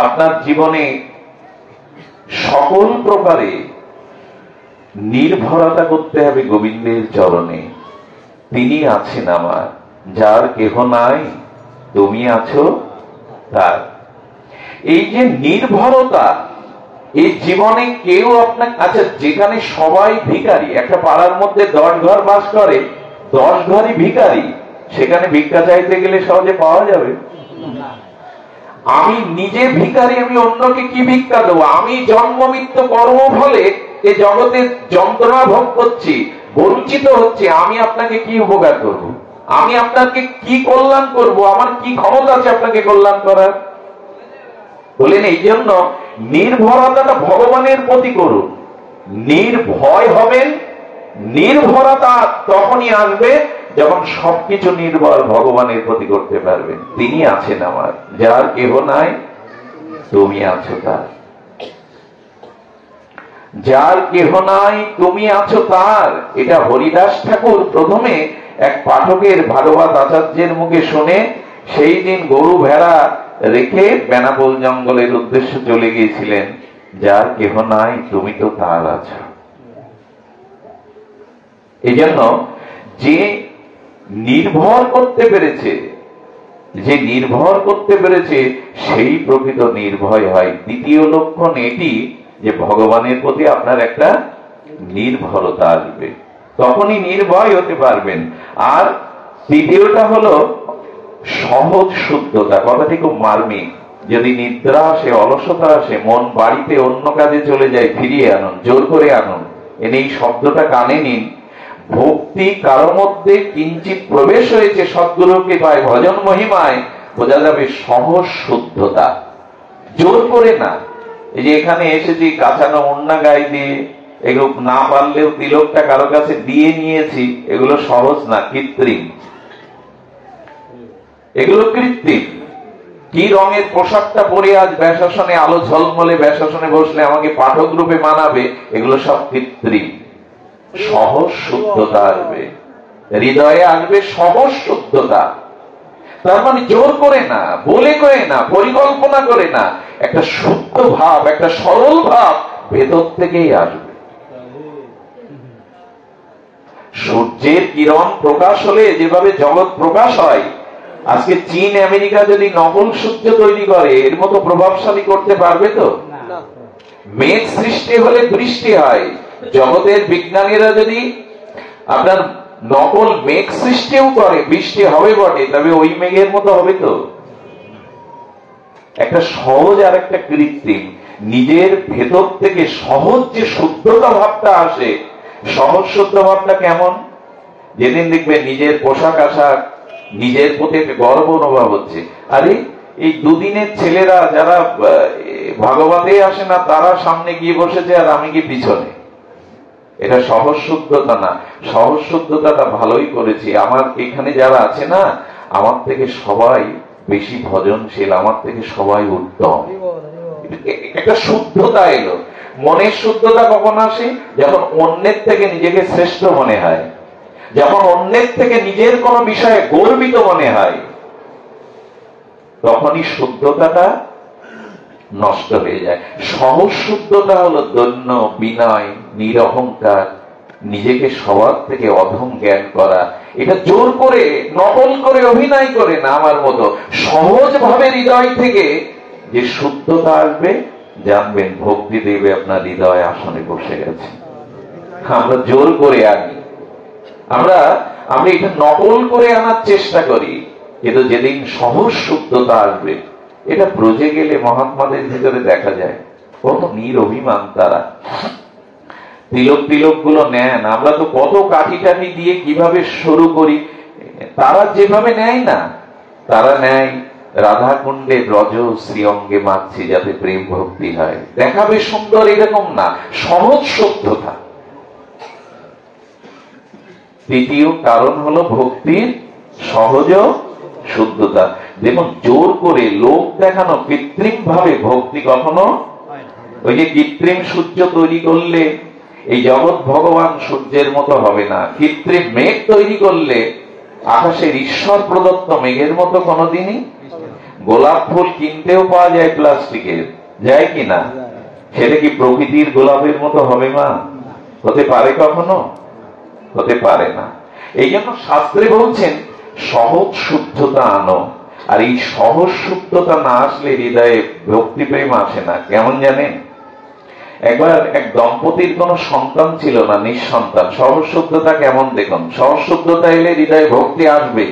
আপনার জীবনে সকল প্রকারে নির্ভরতা করতে হবে গোবিন্দের চরণে। তিনি আছেন আমার, যার কেহ নাই, তুমি আছো তার। এই যে নির্ভরতা, এই জীবনে কেউ আপনার, আচ্ছা যেখানে সবাই ভিখারি, একটা পাড়ার মধ্যে 10 ঘর বাস করে, 10 ঘরই ভিখারি, সেখানে ভিক্ষা চাইতে গেলে সহজে পাওয়া যাবে? আমি নিজে ভিখারি, আমি অন্যকে কি ভিক্ষা দেবো? আমি জন্ম মৃত্যু কর্ম ফলে এ জগতে যন্ত্রণা ভোগ করছি, বঞ্চিত হচ্ছে। আমি আপনাকে কি উপকার করব? আমি আপনাকে কি কল্যাণ করব? আমার কি ক্ষমতা আছে আপনাকে কল্যাণ করার? বলেন এই জন্য নির্ভরতাটা ভগবানের প্রতি করুন। নির্ভয় হবেন, নির্ভরতা তখনই আসবে যখন সবকিছু নির্ভর ভগবানের প্রতি করতে পারবেন। তিনি আছেন আমার, যার কেহ নাই তুমি আছো তার, যার কেহ নাই তুমি আছো তার। এটা হরিদাস ঠাকুর প্রথমে এক পাঠকের ভাগবত আচার্যের মুখে শুনে সেই দিন গরু ভেড়া রেখে বেনাপোল জঙ্গলের উদ্দেশ্যে চলে গিয়েছিলেন। যার কেহ নাই তুমি তো তার আছো। এই জন্য যে নির্ভর করতে পেরেছে, যে নির্ভর করতে পেরেছে সেই প্রকৃত নির্ভয় হয়। দ্বিতীয় লক্ষণ এটি যে ভগবানের প্রতি আপনার একটা নির্ভরতা আসবে, তখনই নির্ভয় হতে পারবেন। আর তৃতীয়টা হলো সহজ শুদ্ধতা। কথাটি খুব মার্মিক। যদি নিদ্রা আসে, অলসতা আসে, মন বাড়িতে অন্য কাজে চলে যায়, ফিরিয়ে আনুন, জোর করে আনুন। এনে এই শব্দটা কানে নিন। ভক্তি কারো মধ্যে কিঞ্চিত প্রবেশ হয়েছে সদ্গুরুকে পায় ভজন মহিমায়, বোঝা যাবে সহজ শুদ্ধতা, জোর করে না। এই যে এখানে এসেছি কাঁচানো ওড়না গায়ে দিয়ে, এগুলো না পারলেও তিলকটা কারো কাছে দিয়ে নিয়েছি, এগুলো সহজ না, কৃত্রিম। এগুলো কৃত্রিম। কি রঙের পোশাকটা পরে আজ ব্যাসাসনে, আলো ঝলমলে ব্যাসাসনে বসলে আমাকে পাঠক রূপে মানাবে, এগুলো সব কৃত্রিম। সহজ শুদ্ধতা আসবে, হৃদয়ে আসবে সহজ শুদ্ধতা। তার মানে জোর করে না, বলে করে না, পরিকল্পনা করে না, একটা শুদ্ধ ভাব, একটা সরল ভাব ভেতর থেকেই আসবে। সূর্যের কিরণ প্রকাশ হলে যেভাবে জগৎ প্রকাশ হয়, আজকে চীন আমেরিকা যদি নকল সূর্য তৈরি করে, এর মতো প্রভাবশালী করতে পারবে তো? মেঘ সৃষ্টি হলে বৃষ্টি হয়। জগতের বিজ্ঞানীরা যদি আপনার নকল মেঘ সৃষ্টিও করে, বৃষ্টি হবে বটে, তবে ওই মেঘের মতো হবে তো? একটা সহজ আর একটা কৃত্রিম। নিজের ভেতর থেকে সহজ যে শুদ্ধতা ভাবটা আসে, সহজ শুদ্ধ ভাবটা কেমন? যেদিন দেখবেন নিজের পোশাক আশাক, নিজের প্রতি গর্ব অনুভব হচ্ছে। আরে এই দুদিনের ছেলেরা যারা ভাগবতে আসে না, তারা সামনে গিয়ে বসেছে আর আমি কি পিছনে। এটা সহজ শুদ্ধতা না। সহজ শুদ্ধতাটা ভালোই করেছি। আমার এখানে যারা আছে না, আমার থেকে সবাই বেশি ভজনশীল, আমার থেকে সবাই উত্তম। একটা শুদ্ধতা এলো। মনের শুদ্ধতা কখন আসে? যখন অন্যের থেকে নিজেকে শ্রেষ্ঠ মনে হয়, যখন অন্যের থেকে নিজের কোনো বিষয়ে গর্বিত মনে হয়, তখনই শুদ্ধতাটা নষ্ট হয়ে যায়। সহজ শুদ্ধতা হলো দৈন্য, বিনয়, নিরহংকার, নিজেকে সবার থেকে অধম জ্ঞান করা। এটা জোর করে, নকল করে, অভিনয় করে না, আমার মতো সহজ ভাবে হৃদয় থেকে যে শুদ্ধতা আসবে, জানবেন ভক্তি দেবে আপনার হৃদয় আসনে বসে গেছে। আমরা জোর করে আনি, আমরা এটা নকল করে আনার চেষ্টা করি, কিন্তু যেদিন সহজ শুদ্ধতা আসবে, এটা ব্রজে গেলে মহাত্মাদের ভিতরে দেখা যায় কত নিরভিমান তারা। তিলক তিলক গুলো নেন, আমরা তো কত কাঠি টাঠি দিয়ে কিভাবে শুরু করি, তারা যেভাবে নেয় না, তারা নেয় রাধা কুণ্ডে ব্রজ শ্রীঅঙ্গে মাগছি যাতে প্রেম ভক্তি হয়। দেখাবে সুন্দর এরকম না, সহজ শুদ্ধতা। তৃতীয় কারণ হলো ভক্তির সহজ শুদ্ধতা। দেখুন, জোর করে লোক দেখানো, কৃত্রিম ভাবে ভক্তি কখনো, ওই যে কৃত্রিম সূর্য তৈরি করলে এই জগৎ ভগবান সূর্যের মতো হবে না। কৃত্রিম মেঘ তৈরি করলে আকাশের ঈশ্বর প্রদত্ত মেঘের মতো কোনোদিনই। গোলাপ ফুল কিনতেও পাওয়া যায় প্লাস্টিকের, যায় কিনা? সেটা কি প্রকৃতির গোলাপের মতো হবে? মা হতে পারে কখনো? হতে পারে না। এই জন্য শাস্ত্রে বলছেন সহজ শুদ্ধতা আনো। আর এই সহজ শুদ্ধতা না আসলে হৃদয়ে ভক্তি প্রেম আসে না। কেমন জানেন? একবার এক দম্পতির কোন সন্তান ছিল না, নিঃসন্তান। সহজশুদ্ধতা কেমন দেখুন, সহজশুদ্ধতা এলে হৃদয়ে ভক্তি আসবেই।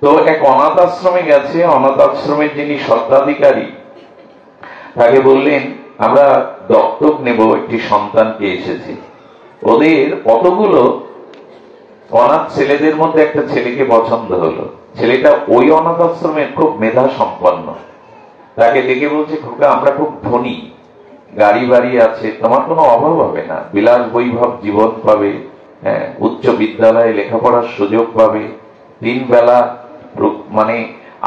তো এক অনাথ আশ্রমে গেছে, অনাথ আশ্রমের যিনি স্বত্বাধিকারী তাকে বললেন আমরা দত্তক নেব একটি সন্তানকে এসেছে। ওদের কতগুলো অনাথ ছেলেদের মধ্যে একটা ছেলেকে পছন্দ হলো। ছেলেটা ওই অনাথ আশ্রমের খুব মেধা সম্পন্ন। তাকে ডেকে বলছে, খোকা আমরা খুব ধনী, গাড়ি বাড়ি আছে, তোমার কোনো অভাব হবে না, বিলাস বৈভব জীবন পাবে, হ্যাঁ, উচ্চ বিদ্যালয়ে লেখাপড়ার সুযোগ পাবে, 3 বেলা মানে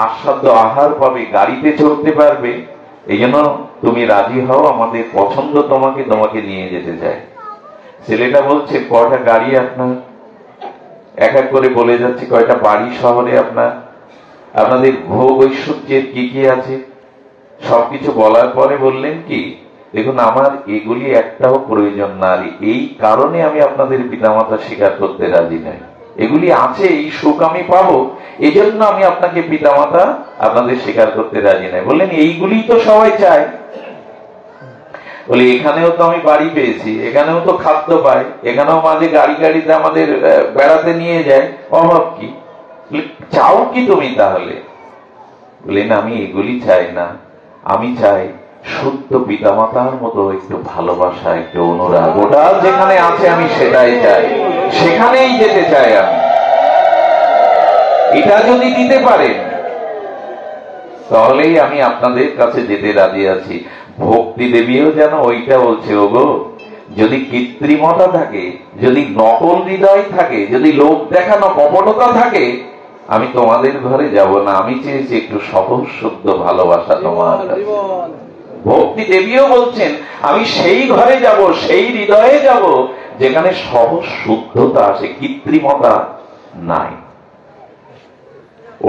আস্বাদ্য আহার পাবে, গাড়িতে চলতে পারবে। এই জন্য তুমি রাজি হও, আমাদের পছন্দ তোমাকে, তোমাকে নিয়ে যেতে চাই। ছেলেটা বলছে, কয়টা গাড়ি আপনার? এক এক করে বলে যাচ্ছে কয়টা বাড়ি শহরে আপনার, আপনাদের ভোগ ঐশ্বর্যের কি কি আছে, সবকিছু বলার পরে বললেন কি, দেখুন আমার এগুলি একটাও প্রয়োজন না, এই কারণে আমি আপনাদের পিতামাতা স্বীকার করতে রাজি নাই। এগুলি আছে, এই সুখ আমি পাবো, এই জন্য আমি আপনাকে পিতামাতা আপনাদের স্বীকার করতে রাজি নাই। বললেন এইগুলি তো সবাই চায়। বলে এখানেও তো আমি বাড়ি পেয়েছি, এখানেও তো খাদ্য পাই, এখানেও মাঝে গাড়িতে আমাদের বেড়াতে নিয়ে যায়, অভাব কি? চাও কি তুমি তাহলে? বললেন আমি এগুলি চাই না, আমি চাই শুদ্ধ পিতামাতার মতো একটু ভালোবাসা, একটু অনুরাগ, ওটা যেখানে আছে আমি সেটাই চাই, সেখানেই যেতে চাই আমি। এটা যদি দিতে পারেন তাহলেই আমি আপনাদের কাছে যেতে রাজি আছি। ভক্তি দেবীও যেন ওইটা বলছে, ওগো যদি কৃত্রিমতা থাকে, যদি নকল হৃদয় থাকে, যদি লোক দেখানো কপটতা থাকে, আমি তোমাদের ঘরে যাব না, আমি চেয়েছি একটু সহজ শুদ্ধ ভালোবাসা তোমার কাছে। ভক্তি দেবীও বলছেন আমি সেই ঘরে যাব, সেই হৃদয়ে যাব যেখানে সহজ শুদ্ধতা আছে, কৃত্রিমতা নাই।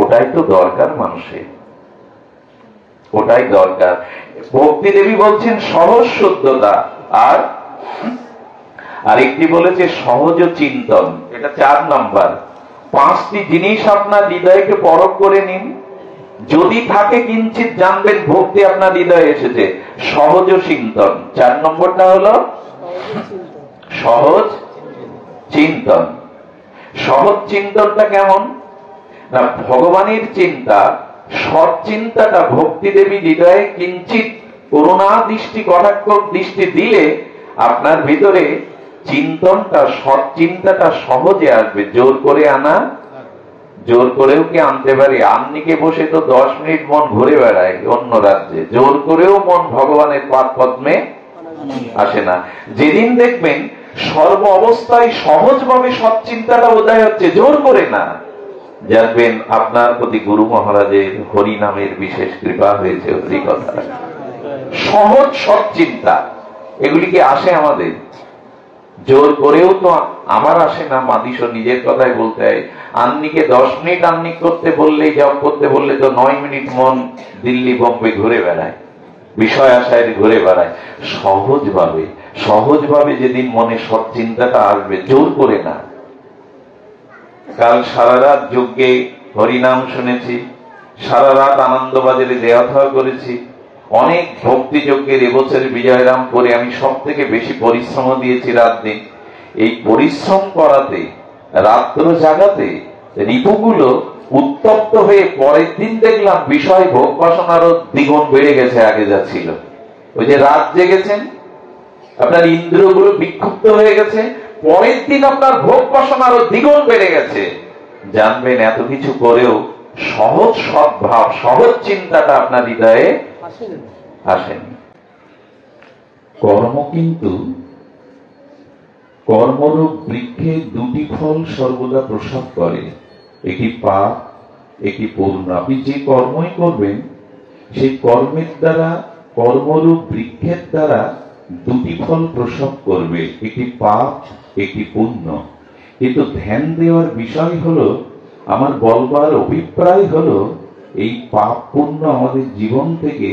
ওটাই তো দরকার মানুষের, ওটাই দরকার। ভক্তি দেবী বলছেন সহজ শুদ্ধতা, আর আরেকটি বলেছে সহজ চিন্তন, এটা 4 নাম্বার। 5টি জিনিস আপনার হৃদয়কে পরখ করে নিন, যদি থাকে কিঞ্চিত জানবেন ভক্তি আপনার হৃদয়ে এসেছে। সহজ চিন্তন, 4 নম্বরটা হলো সহজ চিন্তন। সহজ চিন্তনটা কেমন না, ভগবানের চিন্তা, সৎ চিন্তাটা ভক্তি দেবী হৃদয়ে কিঞ্চিত করুণা দৃষ্টি, কটাক্ষ দৃষ্টি দিলে আপনার ভিতরে চিন্তনটা, সৎ চিন্তাটা সহজে আসবে। জোর করে আনা, জোর করেও কি আনতে পারি? আন্নিকে বসে তো 10 মিনিট মন ঘুরে বেড়ায় অন্য রাজ্যে, জোর করেও মন ভগবানের পাদ পদ্মে আসে না। যেদিন দেখবেন সর্ব অবস্থায় সহজভাবে সৎ চিন্তাটা উদয় হচ্ছে, জোর করে না, জানবেন আপনার প্রতি গুরু মহারাজের হরি নামের বিশেষ কৃপা হয়েছে। হরি কথা, সহজ সৎ চিন্তা, এগুলি কি আসে আমাদের? জোর করেও তো আমার আসে না। মাদিস নিজের কথাই বলতে হয়, আন্নিকে 10 মিনিট আন্নিক করতে বললে, জব করতে বললে তো 9 মিনিট মন দিল্লি বোম্বে ঘুরে বেড়ায়, বিষয় আশায় ঘুরে বেড়ায়। সহজভাবে, সহজভাবে যেদিন মনে সৎ চিন্তাটা আসবে, জোর করে না। কাল সারা রাত যজ্ঞে হরিনাম শুনেছি, সারা রাত আনন্দবাজারে দেওয়া করেছি, অনেক ভক্তি যজ্ঞের এবছর বিজয়রাম করে আমি সব থেকে বেশি পরিশ্রম দিয়েছি রাত দিন। এই পরিশ্রম করাতে, রাত্র জাগাতে রিপুগুলো উত্তপ্ত হয়ে পরের দিন দেখলাম বিষয় ভোগ বাসনারও দ্বিগুণ বেড়ে গেছে আগে যা ছিল। ওই যে রাত জেগেছেন, আপনার ইন্দ্রিয়গুলো বিক্ষুব্ধ হয়ে গেছে, পরের দিন আপনার ভোগ বাসনারও দ্বিগুণ বেড়ে গেছে। জানবেন এত কিছু করেও সহজ সদ্ভাব, সহজ চিন্তাটা আপনার হৃদয়ে আসেনি। কর্ম কিন্তু কর্মরূপ বৃক্ষে 2টি ফল সর্বদা প্রসব করে, একটি পাপ, একটি পূর্ণ। আপনি যে কর্মই করবেন সেই কর্মের দ্বারা, কর্মরূপ বৃক্ষের দ্বারা 2টি ফল প্রসব করবে, একটি পাপ, একটি পুণ্য। কিন্তু ধ্যান দেওয়ার বিষয় হলো, আমার বলবার অভিপ্রায় হলো, এই পাপ পুণ্য আমাদের জীবন থেকে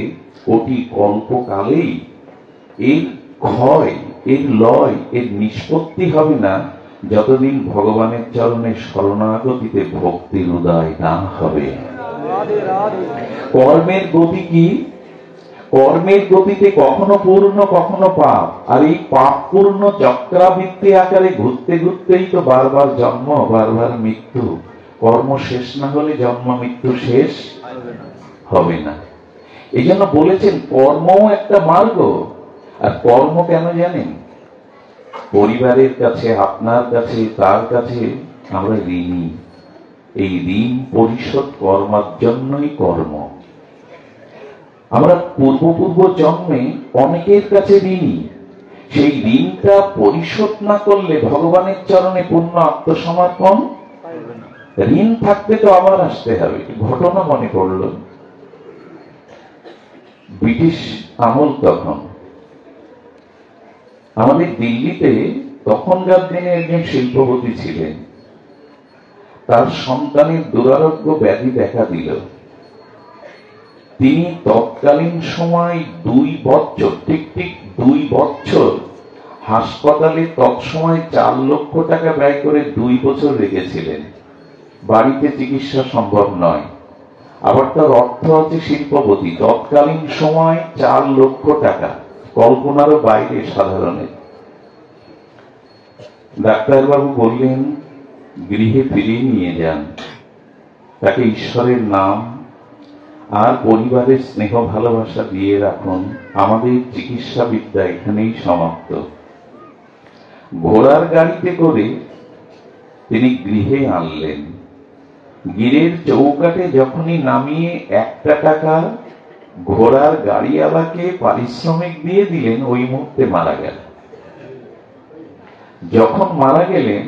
কোটি কল্পকালেই এর ক্ষয়, এর লয়, এর নিষ্পত্তি হবে না যতদিন ভগবানের চরণে শরণাগতিতে ভক্তির উদয় না হবে। কর্মের গতি কি? কর্মের গতিতে কখনো পূর্ণ কখনো পাপ, আর এই পাপ পূর্ণ চক্রাবৃত্তি আকারে ঘুরতে ঘুরতেই তো বারবার জন্ম, বারবার মৃত্যু। কর্ম শেষ না হলে জন্ম মৃত্যু শেষ হবে না। এই জন্য বলেছেন কর্মও একটা মার্গ। আর কর্ম কেন জানেন? পরিবারের কাছে, আপনার কাছে, তার কাছে আমরা ঋণী। এই ঋণ পরিশোধ করবার জন্যই কর্ম। আমরা পূর্ব জন্মে অনেকের কাছে ঋণী। সেই ঋণটা পরিশোধ না করলে ভগবানের চরণে পূর্ণ আত্মসমর্পণ। ঋণ থাকতে তো আবার আসতে হবে। ঘটনা মনে পড়ল, ব্রিটিশ আমল তখন আমাদের দিল্লিতে তখনকার দিনে একজন শিল্পপতি ছিলেন। তার সন্তানের দুরারোগ্য ব্যাধি দেখা দিল। তিনি তৎকালীন সময় 2 বছর, ঠিক 2 বছর হাসপাতালে তৎসময় 4 লক্ষ টাকা ব্যয় করে 2 বছর রেখেছিলেন। বাড়িতে চিকিৎসা সম্ভব নয়। আবার তার অর্থ আছে শিল্পপতি, তৎকালীন সময় 4 লক্ষ টাকা কল্পনারও বাইরে সাধারণের। ডাক্তারবাবু বললেন গৃহে ফিরিয়ে নিয়ে যান, তাকে ঈশ্বরের নাম আর পরিবারের স্নেহ ভালোবাসা দিয়ে রাখুন, আমাদের চিকিৎসা বিদ্যা এখানেই সমাপ্ত। ঘোড়ার গাড়িতে করে তিনি গৃহে আনলেন। গিরের চৌকাটে যখনই নামিয়ে 1 টাকা ঘোড়ার গাড়িওয়ালাকে পারিশ্রমিক দিয়ে দিলেন, ওই মুহূর্তে মারা গেল। যখন মারা গেলেন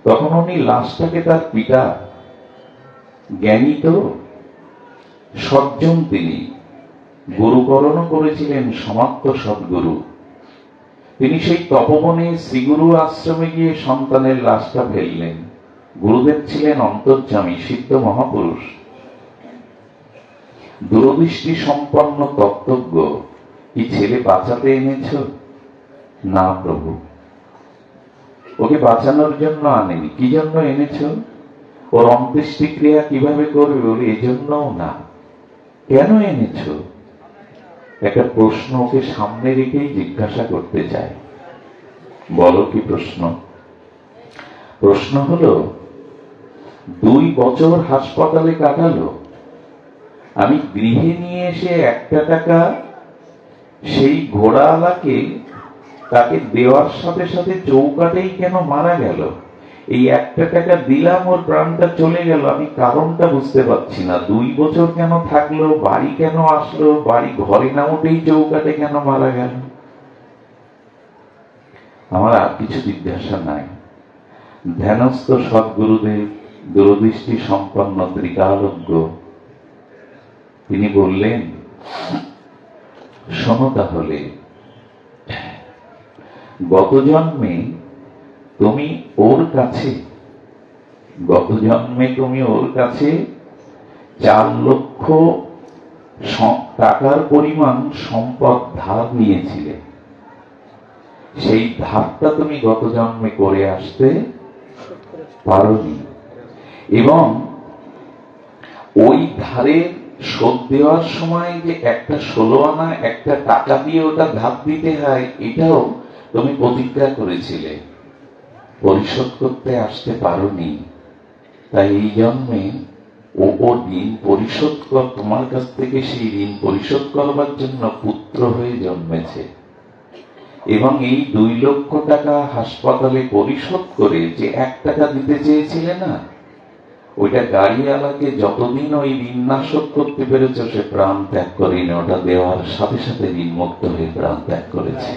তখন উনি লাশটাকে তার পিতা, জ্ঞানী তো, সজ্জন, তিনি গুরুকরণ করেছিলেন, সমাপ্ত সদ্গুরু। তিনি সেই তপবনে শ্রীগুরু আশ্রমে গিয়ে সন্তানের লাশটা ফেললেন। গুরুদেব ছিলেন অন্তর্যামী, সিদ্ধ মহাপুরুষ, দূরদৃষ্টি সম্পন্ন তত্ত্বজ্ঞ। কি ছেলে বাঁচাতে এনেছ? না প্রভু, ওকে বাঁচানোর জন্য আনেনি। কি জন্য এনেছ? ওর অন্ত্যেষ্টি ক্রিয়া কিভাবে করবে ওর এজন্যও না। কেন এনেছ? একটা প্রশ্ন ওকে সামনে রেখেই জিজ্ঞাসা করতে চায়। বলো কি প্রশ্ন? প্রশ্ন হলো, 2 বছর হাসপাতালে কাটালো, আমি গৃহে নিয়ে এসে 1 টাকা সেই ঘোড়াওয়ালাকে তাকে দেওয়ার সাথে সাথে চৌকাটেই কেন মারা গেল? এই 1 টাকা দিলাম, ওর প্রাণটা চলে গেল, আমি কারণটা বুঝতে পারছি না। 2 বছর কেন থাকলো? বাড়ি কেন আসলো? বাড়ি ঘরে না উঠেই চৌকাটে কেন মারা গেল? আমার আর কিছু জিজ্ঞাসা নাই। ধ্যানস্থ সদ্গুরুদেব, দূরদৃষ্টি সম্পন্ন ত্রিকালজ্ঞ, তিনি বললেন, শোনো তাহলে, গত জন্মে তুমি ওর কাছে 4 লক্ষ টাকার পরিমাণ সম্পদ ধার নিয়েছিলে। সেই ধারটা তুমি গত জন্মে করে আসতে পারোনি, এবং ওই ধারের শোধ দেওয়ার সময় যে একটা 16 আনা একটা টাকা দিয়ে ওটা ধার দিতে হয়, এটাও তুমি প্রতিজ্ঞা করেছিলে, পরিশোধ করতে আসতে পারোনি। তাই এই জন্মে ও ঋণ পরিশোধ কর, তোমার কাছ থেকে সেই ঋণ পরিশোধ করবার জন্য পুত্র হয়ে জন্মেছে। এবং এই 2 লক্ষ টাকা হাসপাতালে পরিশোধ করে যে 1 টাকা দিতে চেয়েছিলে না, ওইটা গাড়িওয়ালাকে যতদিন ওই ঋণ না শোধ করতে পেরেছ, সে প্রাণ ত্যাগ করেনি। ওটা দেওয়ার সাথে সাথে ঋণ মুক্ত হয়ে প্রাণ ত্যাগ করেছে।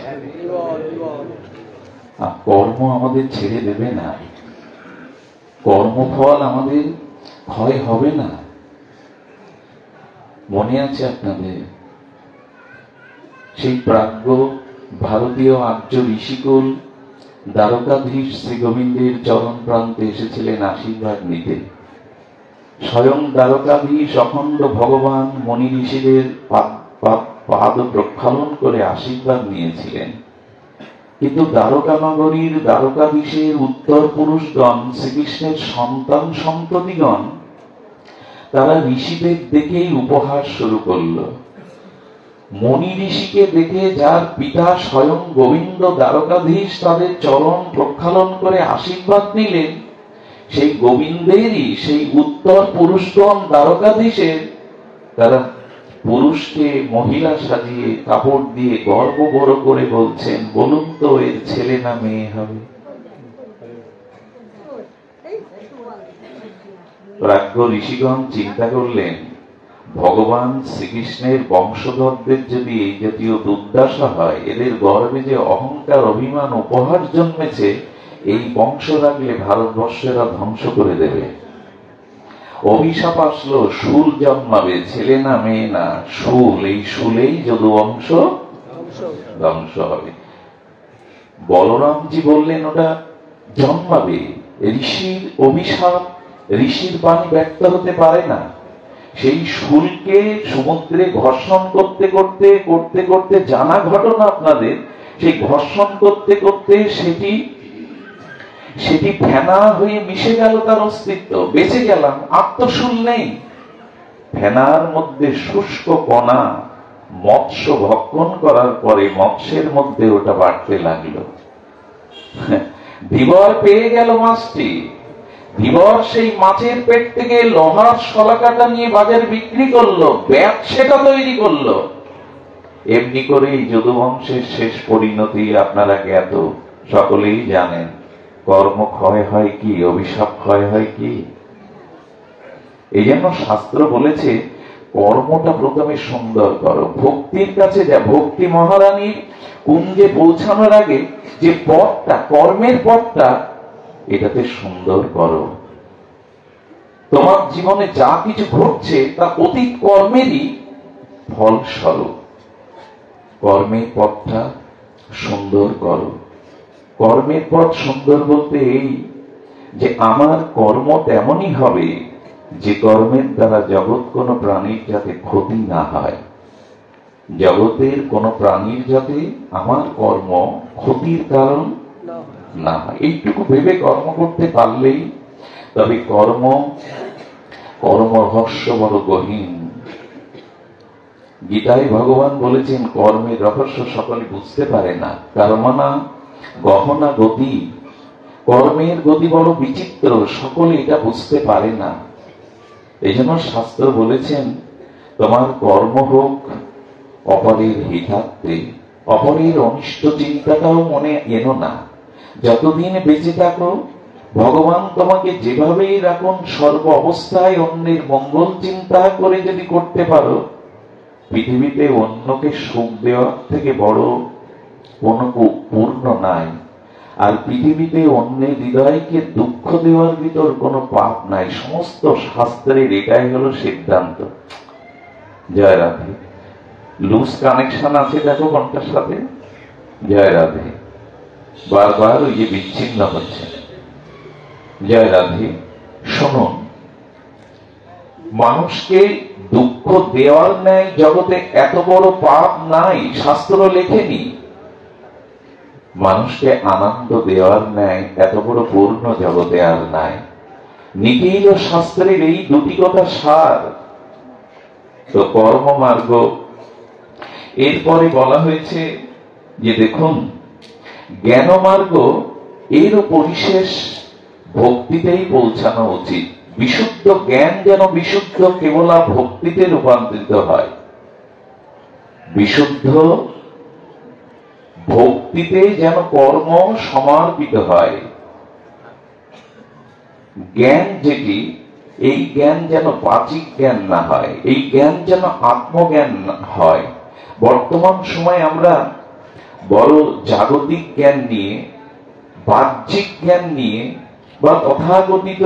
আর কর্ম আমাদের ছেড়ে দেবে না, কর্মফল আমাদের ক্ষয় হবে না। মনে আছে আপনাদের সেই প্রাজ্ঞ ভারতীয় আর্য ঋষিকুল দ্বারকাধীশ শ্রী গোবিন্দের চরণ প্রান্তে এসেছিলেন আশীর্বাদ নিতে। স্বয়ং দ্বারকাধীশ অখণ্ড ভগবান মনি ঋষিদের পাদ প্রক্ষালন করে আশীর্বাদ নিয়েছিলেন। কিন্তু দ্বারকা নগরীর দ্বারকাধীশের উত্তর পুরুষগণ, শ্রীকৃষ্ণের সন্তান সন্ততিগণ, তারা ঋষিদের দেখেই উপহাস শুরু করল। মুনি ঋষিকে দেখে যার পিতা স্বয়ং গোবিন্দ দ্বারকাধীশ তাদের চরণ প্রক্ষালন করে আশীর্বাদ নিলেন, সেই গোবিন্দেরই সেই উত্তর পুরুষগণ দ্বারকাধীশের তারা পুরুষকে মহিলা সাজিয়ে কাপড় দিয়ে গর্ব বড় করে বলছেন, বলুন তো এর ছেলে না মেয়ে হবে? প্রাজ্ঞ ঋষিগণ চিন্তা করলেন, ভগবান শ্রীকৃষ্ণের বংশধরদের যদি এই জাতীয় দুর্দশা হয়, এদের গর্বে যে অহংকার অভিমান উপহার জন্মেছে, এই বংশ রাখলে ভারতবর্ষেরা ধ্বংস করে দেবে। অভিশাপ আসলো, শুল জন্মাবে, ছেলে না মেয়ে না, শুল। এই শুলেই যদুবংশ ধ্বংস হবে। বলরামজি বললেন ওটা জন্মাবে। ঋষির অভিশাপ, ঋষির বাণী ব্যক্ত হতে পারে না। সেই শুলকে সমুদ্রে ঘর্ষণ করতে করতে করতে করতে জানা ঘটনা আপনাদের, সেই ঘর্ষণ করতে করতে সেটি ফেনা হয়ে মিশে গেল, তার অস্তিত্ব, বেঁচে গেলাম, আত্মশুল নেই। ফেনার মধ্যে শুষ্ক কণা মৎস্য ভক্ষণ করার পরে মৎস্যের মধ্যে ওটা বাড়তে লাগলো। ধীবর পেয়ে গেল মাছটি। ধীবর সেই মাছের পেট থেকে লোহার শলাকাটা নিয়ে বাজারে বিক্রি করলো, ব্যাট সেটা তৈরি করলো। এমনি করেই যদুবংশের শেষ পরিণতি আপনারা জ্ঞাত, সকলেই জানেন। কর্ম ক্ষয় হয় কি, অভিশাপ ক্ষয় হয় কি? এই জন্য শাস্ত্র বলেছে কর্মটা প্রথমে সুন্দর করো। ভক্তির কাছে যা, ভক্তি মহারানীর কুঞ্জে পৌঁছানোর আগে যে পথটা, কর্মের পথটা, এটাতে সুন্দর করো। তোমার জীবনে যা কিছু ঘটছে তা অতীত কর্মেরই ফলস্বরূপ। কর্মের পথটা সুন্দর করো। কর্মের পথ সুন্দর বলতে এই যে আমার কর্ম তেমনই হবে যে কর্মের দ্বারা জগৎ কোন প্রাণীর যাতে ক্ষতি না হয়, জগতের কোন প্রাণীর যাতে আমার কর্ম ক্ষতির কারণ না হয়, এইটুকু ভেবে কর্ম করতে পারলেই, তবে কর্ম রহস্য বড় গহীন। গীতায় ভগবান বলেছেন কর্মের রহস্য সকলে বুঝতে পারে না। কর্মনা গহনা গতি, কর্মের গতি বড় বিচিত্র, সকলে এটা বুঝতে পারে না। এই জন্য শাস্ত্র বলেছেন তোমার কর্ম হোক অপরের হিতার্থে, অপরের অনিষ্ট চিন্তাটাও মনে এনো না। যতদিন বেঁচে থাকো ভগবান তোমাকে যেভাবেই রাখুন, সর্ব অবস্থায় অন্যের মঙ্গল চিন্তা করে যদি করতে পারো, পৃথিবীতে অন্যকে সুখ দেওয়ার থেকে বড় কোন পূর্ণ নাই। আর পৃথিবীতে অন্যের হৃদয়কে দুঃখ দেওয়ার ভিতর কোনো পাপ নাই। সমস্ত শাস্ত্রের এটাই হলো সিদ্ধান্ত। জয় রাধে। লুজ কানেকশন আছে দেখো কোনটার সাথে? জয় রাধে। বারবার ওই যে বিচ্ছিন্ন হচ্ছে। জয় রাধে। শুনুন, মানুষকে দুঃখ দেওয়ার ন্যায় জগতে এত বড় পাপ নাই, শাস্ত্র লেখেনি। মানুষকে আনন্দ দেওয়ার ন্যায় এত বড় পূর্ণ জগতে আর নাই। নিখিল শাস্ত্রের এই দুটি কথা সার। তো কর্ম মার্গ, এরপরে বলা হয়েছে যে দেখুন জ্ঞান মার্গ, এরও পরিশেষ ভক্তিতেই পৌঁছানো উচিত। বিশুদ্ধ জ্ঞান যেন বিশুদ্ধ কেবল ভক্তিতে রূপান্তরিত হয়। বিশুদ্ধ ভক্তিতে যেন কর্ম সমর্পিত হয়। জ্ঞান যেটি, এই জ্ঞান যেন বাচিক জ্ঞান না হয়, এই জ্ঞান যেন আত্মজ্ঞান হয়। বর্তমান সময় আমরা বড় জাগতিক জ্ঞান নিয়ে, বাহ্যিক জ্ঞান নিয়ে, বা তথাকথিত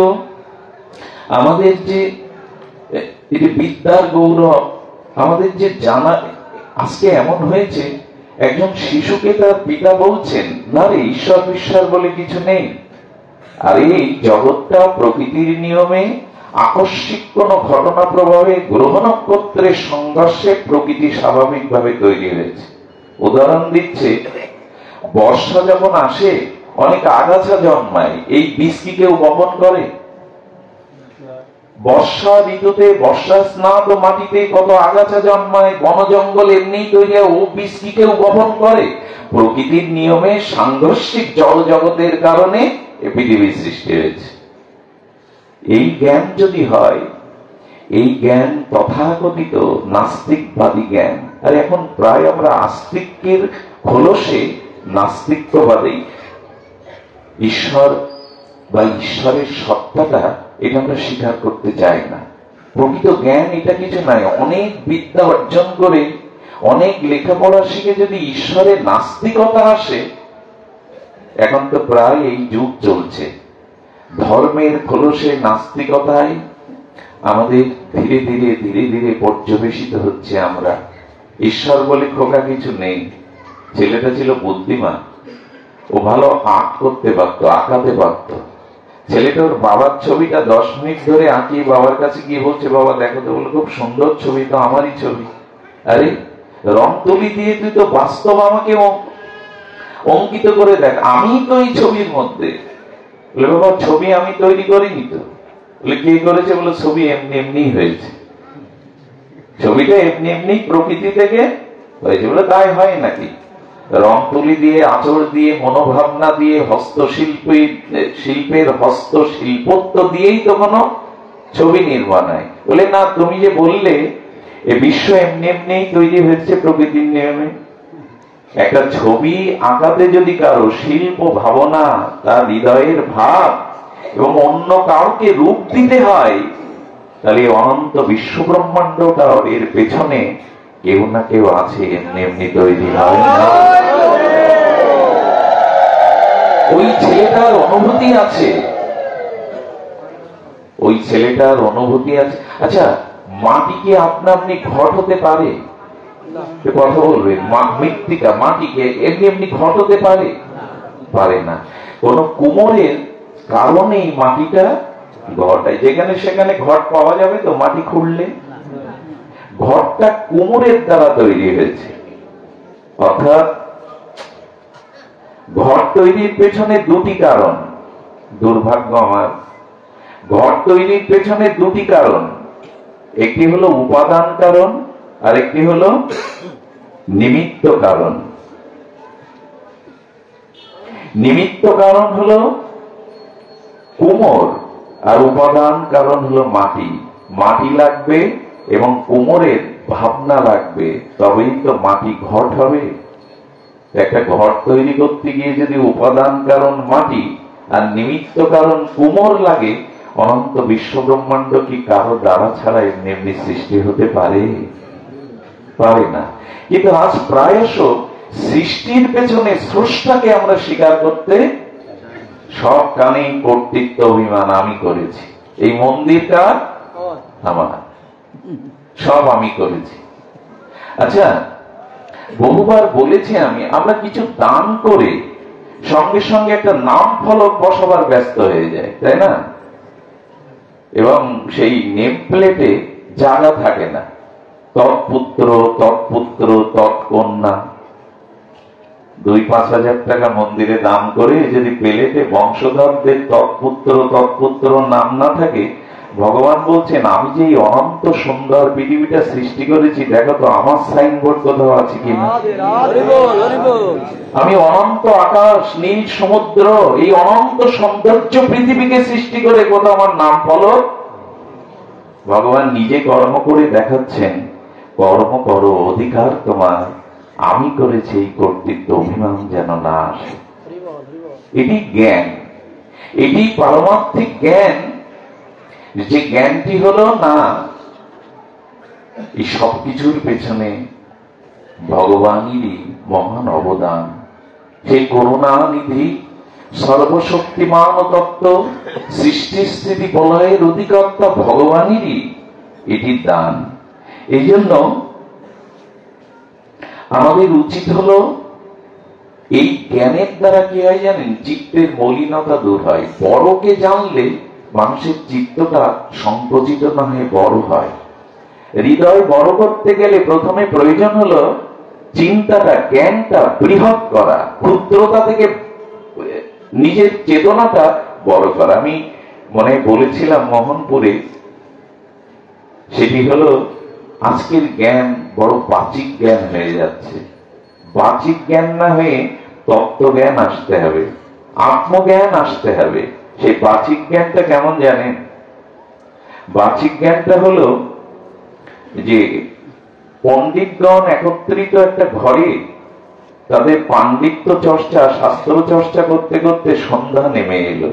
আমাদের যে বিদ্যার গৌরব, আমাদের যে জানা, আজকে এমন হয়েছে একজন শিশুকে তার পিতা বলছেন, না রে ঈশ্বর বিশ্বাস বলে কিছু নেই। আর এই জগৎটা প্রকৃতির নিয়মে আকস্মিক কোন ঘটনা প্রভাবে গ্রহ নক্ষত্রের সংঘর্ষে প্রকৃতি স্বাভাবিকভাবে তৈরি হয়েছে। উদাহরণ দিচ্ছে, বর্ষা যখন আসে অনেক আগাছা জন্মায়, এই বীজ কি কেউ বপন করে? বর্ষা ঋতুতে বর্ষা স্নাত মাটিতে কত আগাছা জন্মায়, বন জঙ্গল এমনি তৈরি ও বীজ কি কেউ বহন করে? প্রকৃতির নিয়মে সাংঘর্ষিক জল জগতের কারণে এ পৃথিবীর সৃষ্টি হয়েছে। এই জ্ঞান যদি হয়, এই জ্ঞান তথাকথিত নাস্তিকবাদী জ্ঞান। আর এখন প্রায় আমরা আস্তিকের খোলসে নাস্তিকবাদী ঈশ্বর বা ঈশ্বরের সত্তাটা এটা আমরা স্বীকার করতে চাই না। প্রকৃত জ্ঞান এটা কিছু নয়। অনেক বিদ্যা অর্জন করে, অনেক লেখাপড়া শিখে যদি ঈশ্বরের নাস্তিকতা আসে, এখন তো প্রায় এই যুগ চলছে, ধর্মের খোলসে নাস্তিকতায় আমাদের ধীরে ধীরে ধীরে ধীরে পর্যবেসিত হচ্ছে। আমরা ঈশ্বর বলে খোকা কিছু নেই। ছেলেটা ছিল বুদ্ধিমান, ও ভালো আঁক করতে পারতো, আঁকাতে পারতো। ছেলেটা ওর বাবার ছবিটা 10 মিনিট ধরে আঁকিয়ে বাবার কাছে গিয়ে বলছে, বাবা দেখো তো। বলে, খুব সুন্দর ছবি, তো আমারই ছবি। আরে রং তুলি দিয়ে তুই তো বাস্তব আমাকে অঙ্কিত করে দেখ, আমি তো এই ছবির মধ্যে। বলে, বাবা ছবি আমি তৈরি করিনি তো। বলে, কে করেছে? বলে, ছবি এমনি এমনি হয়েছে, ছবিটা এমনি এমনি প্রকৃতি থেকে হয়েছে। বলে, তাই হয় নাকি? রং তুলি দিয়ে, আঁচড় দিয়ে, মনোভাবনা দিয়ে, শিল্পের হস্তশিল্পত্ব দিয়েই তো কোনো ছবি নির্মাণ হয়। বলে, না, তুমি যে বললে এ বিশ্ব এমনি এমনি তৈরি হয়েছে প্রকৃতির নিয়মে। একটা ছবি আঁকাতে যদি কারো শিল্প ভাবনা, তার হৃদয়ের ভাব এবং অন্য কাউকে রূপ দিতে হয়, তাহলে অনন্ত বিশ্ব ব্রহ্মাণ্ডটা এর পেছনে কেউ না কেউ আছে, এমনি এমনি তৈরি হয় না। ওই ছেলেটার অনুভূতি আছে, ওই ছেলেটার অনুভূতি আছে। আচ্ছা, মাটিকে আপনা আপনি ঘট হতে পারে? কথা বলবে, মৃত্তিকা মাটিকে এমনি এমনি ঘট হতে পারে? পারে না। কোন কুমোরের কারণেই মাটিটা ঘট হয়। যেখানে সেখানে ঘট পাওয়া যাবে তো মাটি খুঁড়লে? ঘরটা কুমোরের দ্বারা তৈরি হয়েছে। অর্থাৎ ঘর তৈরির পেছনে দুটি কারণ। দুর্ভাগ্য আমার, ঘর তৈরির পেছনে দুটি কারণ। একটি হলো উপাদান কারণ, আর একটি হলো নিমিত্ত কারণ। নিমিত্ত কারণ হলো কুমোর, আর উপাদান কারণ হলো মাটি। মাটি লাগবে এবং কুমোরের ভাবনা লাগবে, তবেই তো মাটি ঘট হবে। একটা ঘর তৈরি করতে গিয়ে যদি উপাদান কারণ মাটি আর নিমিত্ত কারণ কুমোর লাগে, অনন্ত বিশ্ব ব্রহ্মাণ্ড কি কারো দ্বারা ছাড়া এমনি এমনি সৃষ্টি হতে পারে? পারে না। কিন্তু আজ প্রায়শ সৃষ্টির পেছনে স্রষ্টাকে আমরা স্বীকার করতে সব কানেই কর্তৃত্ব অভিমান, আমি করেছি, এই মন্দিরটা আমার, সব আমি করেছি। আচ্ছা, বহুবার বলেছি আমি, আমরা কিছু দান করে সঙ্গে সঙ্গে একটা নাম ফলক বসাবার ব্যস্ত হয়ে যায়, তাই না? এবং সেই নেম প্লেটে জায়গা থাকে না। তৎপুত্র, তৎপুত্র, তৎকন্যা। 2-5 হাজার টাকা মন্দিরে দান করে যদি প্লেটে বংশধরদের তৎপুত্র তৎপুত্র নাম না থাকে, ভগবান বলছেন, আমি যে এই অনন্ত সুন্দর পৃথিবীটা সৃষ্টি করেছি, দেখো তো আমার সাইনবোর্ড কোথাও আছে কিনা। আমি অনন্ত আকাশ, নীল সমুদ্র, এই অনন্ত সৌন্দর্য পৃথিবীকে সৃষ্টি করে কোথাও আমার নাম ফলক। ভগবান নিজে কর্ম করে দেখাচ্ছেন, কর্ম করো, অধিকার তোমার, আমি করেছি, এই কর্তৃত্ব অভিমান যেন না আসে। এটি জ্ঞান, এটি পারমার্থিক জ্ঞান। যে জ্ঞানটি হলো না, এই সবকিছুর পেছনে ভগবানেরই মহান অবদান। সেই করুণানিধি সর্বশক্তিমান তত্ত্ব, সৃষ্টি স্থিতি প্রলয়ের অধিকর্তা ভগবানেরই এটি দান। এই জন্য আমাদের উচিত হলো, এই জ্ঞানের দ্বারা কি হয় জানেন? চিত্তের মলিনতা দূর হয়। বড়কে জানলে মানুষের চিত্তটা সংকুচিত না হয়ে বড় হয়। হৃদয় বড় করতে গেলে প্রথমে প্রয়োজন হলো চিন্তাটা, জ্ঞানটা বৃহৎ করা, ক্ষুদ্রতা থেকে নিজের চেতনাটা বড় করা। আমি মনে বলেছিলাম মোহনপুরে সেটি হলো আজকের জ্ঞান বড় বাচিক জ্ঞান হয়ে যাচ্ছে। বাচিক জ্ঞান না হয়ে তত্ত্ব জ্ঞান আসতে হবে, আত্মজ্ঞান আসতে হবে। সেই বাচিক জ্ঞানটা কেমন জানেন? বাচিক জ্ঞানটা হলো যে পণ্ডিতগণ একত্রিত একটা ঘরে তাদের পাণ্ডিত্য চর্চা, শাস্ত্র চর্চা করতে করতে সন্ধ্যা নেমে এলো।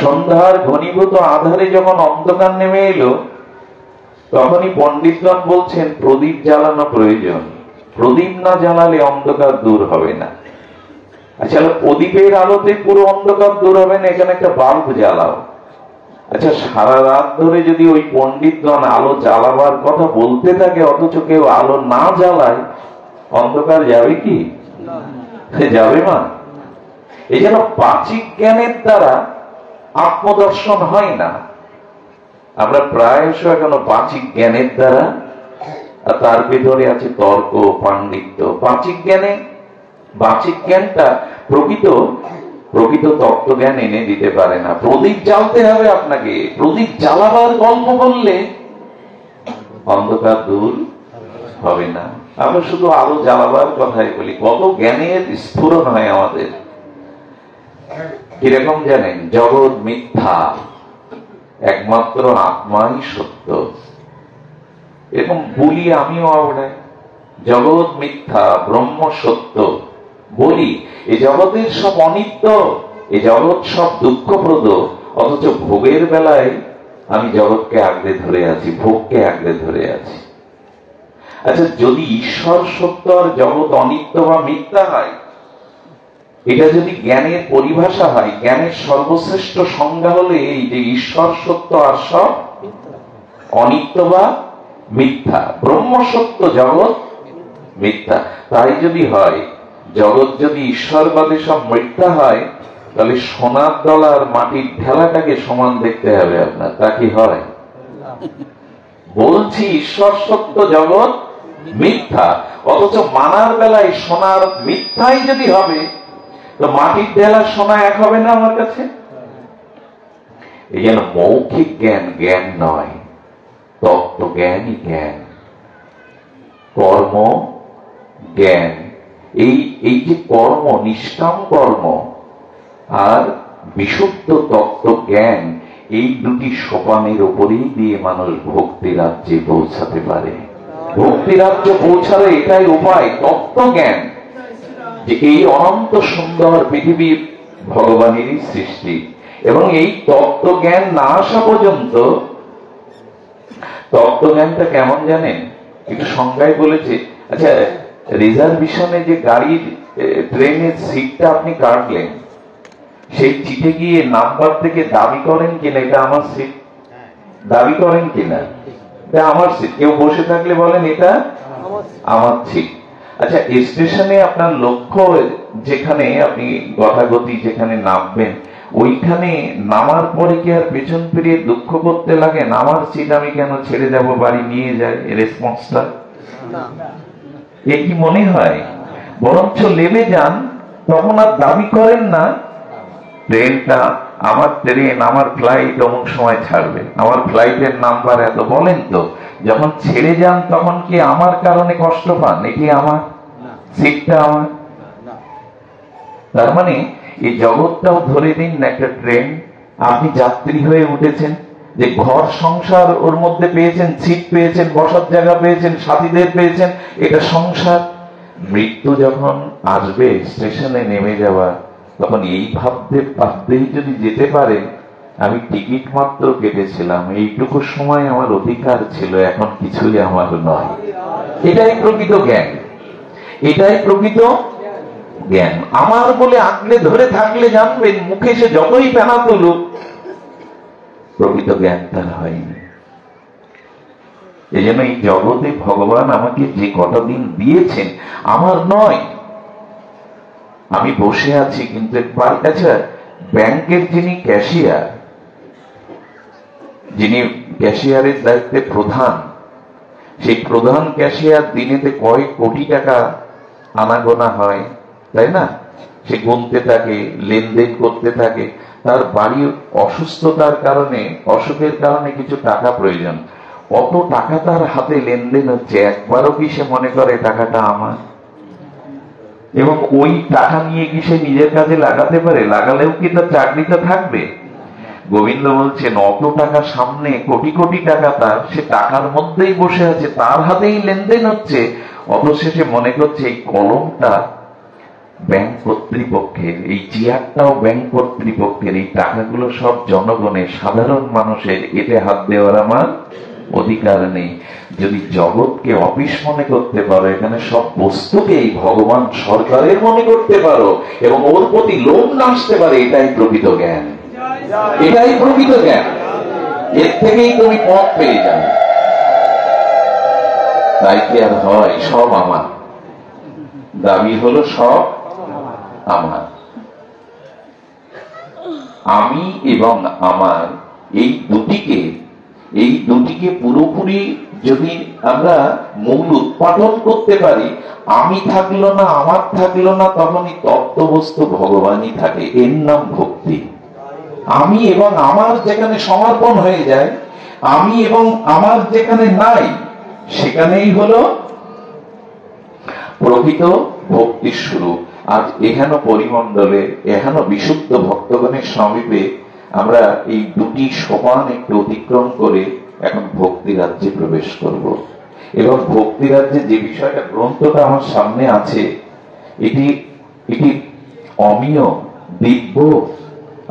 সন্ধ্যার ঘনীভূত আধারে যখন অন্ধকার নেমে এলো, তখনই পণ্ডিতগণ বলছেন প্রদীপ জ্বালানো প্রয়োজন, প্রদীপ না জ্বালালে অন্ধকার দূর হবে না। আচ্ছা, প্রদীপের আলোতে পুরো অন্ধকার দূর হবে না, এখানে একটা বাল্ব জ্বালাও। আচ্ছা, সারা রাত ধরে যদি ওই পণ্ডিতগণ আলো জ্বালাবার কথা বলতে থাকে, অথচ কেউ আলো না জ্বালায়, অন্ধকার যাবে কি? যাবে না। এই জন্য বাচিক জ্ঞানের দ্বারা আত্মদর্শন হয় না। আমরা প্রায়শ এখনো বাচিক জ্ঞানের দ্বারা, আর তার ভিতরে আছে তর্ক, পাণ্ডিত্য। বাচিক জ্ঞানটা প্রকৃত তত্ত্ব জ্ঞান এনে দিতে পারে না। প্রদীপ জ্বালতে হবে আপনাকে। প্রদীপ জ্বালাবার গল্প বললে অন্ধকার দূর হবে না। আমরা শুধু আলো জ্বালাবার কথাই বলি, কত জ্ঞানের স্ফুরণ হয় আমাদের। কিরকম জানেন? জগৎ মিথ্যা, একমাত্র আত্মাই সত্য। এরকম বলি আমিও আমরা, জগৎ মিথ্যা, ব্রহ্ম সত্য বলি। এই জগতের সব অনিত্য, এই জগৎ সব দুঃখপ্রদ, অথচ ভোগের বেলায় আমি জগৎকে আঁকড়ে ধরে আছি, ভোগকে আঁকড়ে ধরে আছি। আচ্ছা, যদি ঈশ্বর সত্য আর জগৎ অনিত্য বা মিথ্যা হয়, এটা যদি জ্ঞানের পরিভাষা হয়, জ্ঞানের সর্বশ্রেষ্ঠ সংজ্ঞা হলে এই যে ঈশ্বর সত্য আর সব অনিত্য বা মিথ্যা, ব্রহ্ম সত্য, জগৎ মিথ্যা। তাই যদি হয়, জগৎ যদি ঈশ্বরবাদে সব মিথ্যা হয়, তাহলে সোনার ডলার মাটির ঢেলাটাকে সমান দেখতে হবে আপনার। তা কি হয়? বলছি ঈশ্বর সত্য, জগৎ মিথ্যা, অথচ মানার বেলায় সোনার মিথ্যাই যদি হবে, তো মাটির ঢেলা সোনা এক হবে না আমার কাছে? এই যেন মৌখিক জ্ঞান জ্ঞান নয়, তত্ত্ব জ্ঞানই জ্ঞান, কর্ম জ্ঞান। এই যে কর্ম, নিষ্কাম কর্ম আর বিশুদ্ধ তত্ত্ব জ্ঞান, এই দুটি সোপানের উপরেই দিয়ে মানুষ ভক্তি রাজ্যে পৌঁছাতে পারে। ভক্তি রাজ্য পৌঁছালে এটাই উপায়, তত্ত্ব জ্ঞান, যে এই অনন্ত সুন্দর পৃথিবী ভগবানেরই সৃষ্টি। এবং এই তত্ত্ব জ্ঞান না আসা পর্যন্ত, তত্ত্ব জ্ঞানটা কেমন জানেন? একটু সংজ্ঞায় বলেছে। আচ্ছা, রিজার্ভেশনে যে গাড়ির ট্রেনের সিটটা আপনি কাটলেন, সেই চিঠে গিয়ে নাম্বার থেকে দাবি করেন কিনা এটা আমার সিট, দাবি করেন কিনা এটা আমার সিট? কেউ বসে থাকলে বলেন এটা আমার সিট। আচ্ছা, স্টেশনে আপনার লক্ষ্য যেখানে, আপনি গতাগতি যেখানে নামবেন, ওইখানে নামার পরে কি আর পেছন ফিরিয়ে দুঃখ করতে লাগেন, আমার সিট আমি কেন ছেড়ে যাব, বাড়ি নিয়ে যায়? রেসপন্সটা এ কি মনে হয়? বরঞ্চ নেমে যান, তখন আর দাবি করেন না ট্রেনটা আমার, ট্রেন আমার, ফ্লাইট অমুক সময় ছাড়বে, আমার ফ্লাইটের নাম্বার এত, বলেন তো? যখন ছেড়ে যান তখন কি আমার কারণে কষ্ট পান? এটি আমার, সিটটা আমার। তার মানে এই জগৎটাও ধরে দিন একটা ট্রেন, আপনি যাত্রী হয়ে উঠেছেন, যে ঘর সংসার ওর মধ্যে পেয়েছেন, সিট পেয়েছেন, বসার জায়গা পেয়েছেন, সাথীদের পেয়েছেন, এটা সংসার। মৃত্যু যখন আসবে, স্টেশনে নেমে যাওয়া, তখন এই ভাবতেই যদি যেতে পারে আমি টিকিট মাত্র কেটেছিলাম, এইটুকু সময় আমার অধিকার ছিল, এখন কিছুই আমার নয়। এটাই প্রকৃত জ্ঞান, এটাই প্রকৃত জ্ঞান। আমার বলে আঁকড়ে ধরে থাকলে জানবেন, মুখে সে যতই পেনা তুলুক, প্রকৃত জ্ঞান তার হয়নি। এই জন্য এই জগতে ভগবান আমাকে যে কটা দিন দিয়েছেন আমার নয়। আমি বসে আছি কিন্তু একবার, আচ্ছা, ব্যাংকের যিনি ক্যাশিয়ার, যিনি ক্যাশিয়ারের দায়িত্বে প্রধান, সেই প্রধান ক্যাশিয়ার দিনেতে কয়েক কোটি টাকা আনাগোনা হয়, তাই না? সে গুনতে থাকে, লেনদেন করতে থাকে। তার বাড়ির অসুস্থতার কারণে, অসুখের কারণে কিছু টাকা প্রয়োজন। অত টাকা তার হাতে লেনদেন হচ্ছে, একবারও কি সে মনে করে টাকাটা আমার? এবং ওই টাকা নিয়ে কি সে নিজের কাজে লাগাতে পারে? লাগালেও কি তার চাকরিটা থাকবে? গোবিন্দ বলছেন অত টাকা সামনে, কোটি কোটি টাকা তার, সে টাকার মধ্যেই বসে আছে, তার হাতেই লেনদেন হচ্ছে, অথচ সে মনে করছে এই কলমটা ব্যাংক কর্তৃপক্ষের, এই চেয়ারটাও ব্যাংক কর্তৃপক্ষের, এই টাকাগুলো সব জনগণের, সাধারণ মানুষের, এতে হাত দেওয়ার আমার অধিকার নেই। যদি জগৎকে অফিস মনে করতে পারো, এখানে সব বস্তুকেই ভগবান সরকারের মনে করতে পারো এবং ওর প্রতি লোভ না আসতে পারে, এটাই প্রকৃত জ্ঞান। এটাই প্রকৃত জ্ঞান। এর থেকেই তুমি পথ পেয়ে যাবে। তাই কি আর হয় সব আমার? দাবি হলো সব আমার। আমি এবং আমার এই দুটিকে পুরোপুরি যদি আমরা মূল উৎপাদন করতে পারি, আমি থাকলো না, আমার থাকলো না, তখনই তত্ত্ববস্তু ভগবানই থাকে। এর নাম ভক্তি। আমি এবং আমার যেখানে সমর্পণ হয়ে যায়, আমি এবং আমার যেখানে নাই, সেখানেই হলো প্রকৃত ভক্তির শুরু। আজ এখানে পরিমণ্ডলে, এখানে বিশুদ্ধ ভক্তগণের সমীপে আমরা এই দুটি সোপান একটু অতিক্রম করে এখন ভক্তি রাজ্যে প্রবেশ করব। এবং ভক্তি রাজ্যে যে বিষয়টা, গ্রন্থটা আমার সামনে আছে, এটি অমীয়, দিব্য,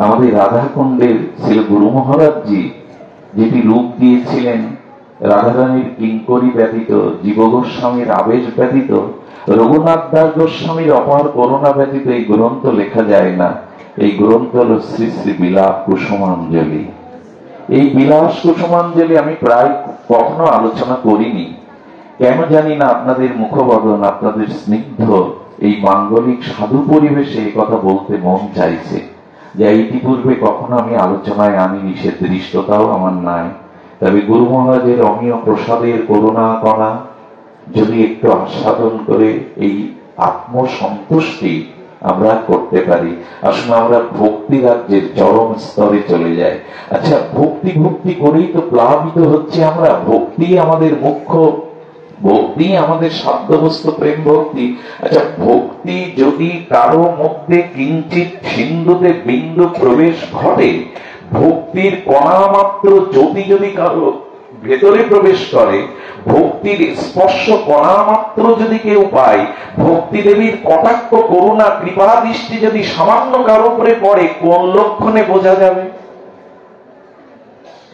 আমাদের রাধাকুণ্ডের শ্রী গুরু মহারাজজি যেটি রূপ দিয়েছিলেন, রাধারানীর কিঙ্করী ব্যতীত, জীব গোস্বামীর আবেশ ব্যতীত, রঘুনাথ দাস গোস্বামীর অপার করুণা ব্যতীত এই গ্রন্থ লেখা যায় না। এই গ্রন্থ হল শ্রী শ্রী বিলাস কুসুমাঞ্জলি। এই বিলাস কুসুমাঞ্জলি আমি প্রায় কখনো আলোচনা করিনি, কেন জানি না আপনাদের মুখবদন, আপনাদের স্নিগ্ধ এই মাঙ্গলিক সাধু পরিবেশে এই কথা বলতে মন চাইছে, যা ইতিপূর্বে কখনো আমি আলোচনায় আনিনি, সে দৃষ্টতাও আমার নাই। তবে গুরু মহারাজের অমীয় প্রসাদের করুণা কণা যদি একটু আস্বাদন করে এই আত্মসন্তুষ্টি আমরা করতে পারি, আসলে আমরা ভক্তি রাজ্যের চরম স্তরে চলে যাই। আচ্ছা, ভক্তি করেই তো প্লাবিত হচ্ছে আমরা। ভক্তি আমাদের মুখ্য, ভক্তি আমাদের সাধ্যবস্তু প্রেম ভক্তি। আচ্ছা, ভক্তি যদি কারো মধ্যে কিঞ্চিত সিন্ধুতে বিন্দু প্রবেশ ঘটে, ভক্তির কণা মাত্র যদি কারো ভেতরে প্রবেশ করে, ভক্তির স্পর্শ কণা মাত্র যদি কেউ পায়, ভক্তি দেবীর কটাক্ষ করুণা কৃপা দৃষ্টি যদি সামান্য কারো উপরে পড়ে, কোন লক্ষণে বোঝা যাবে?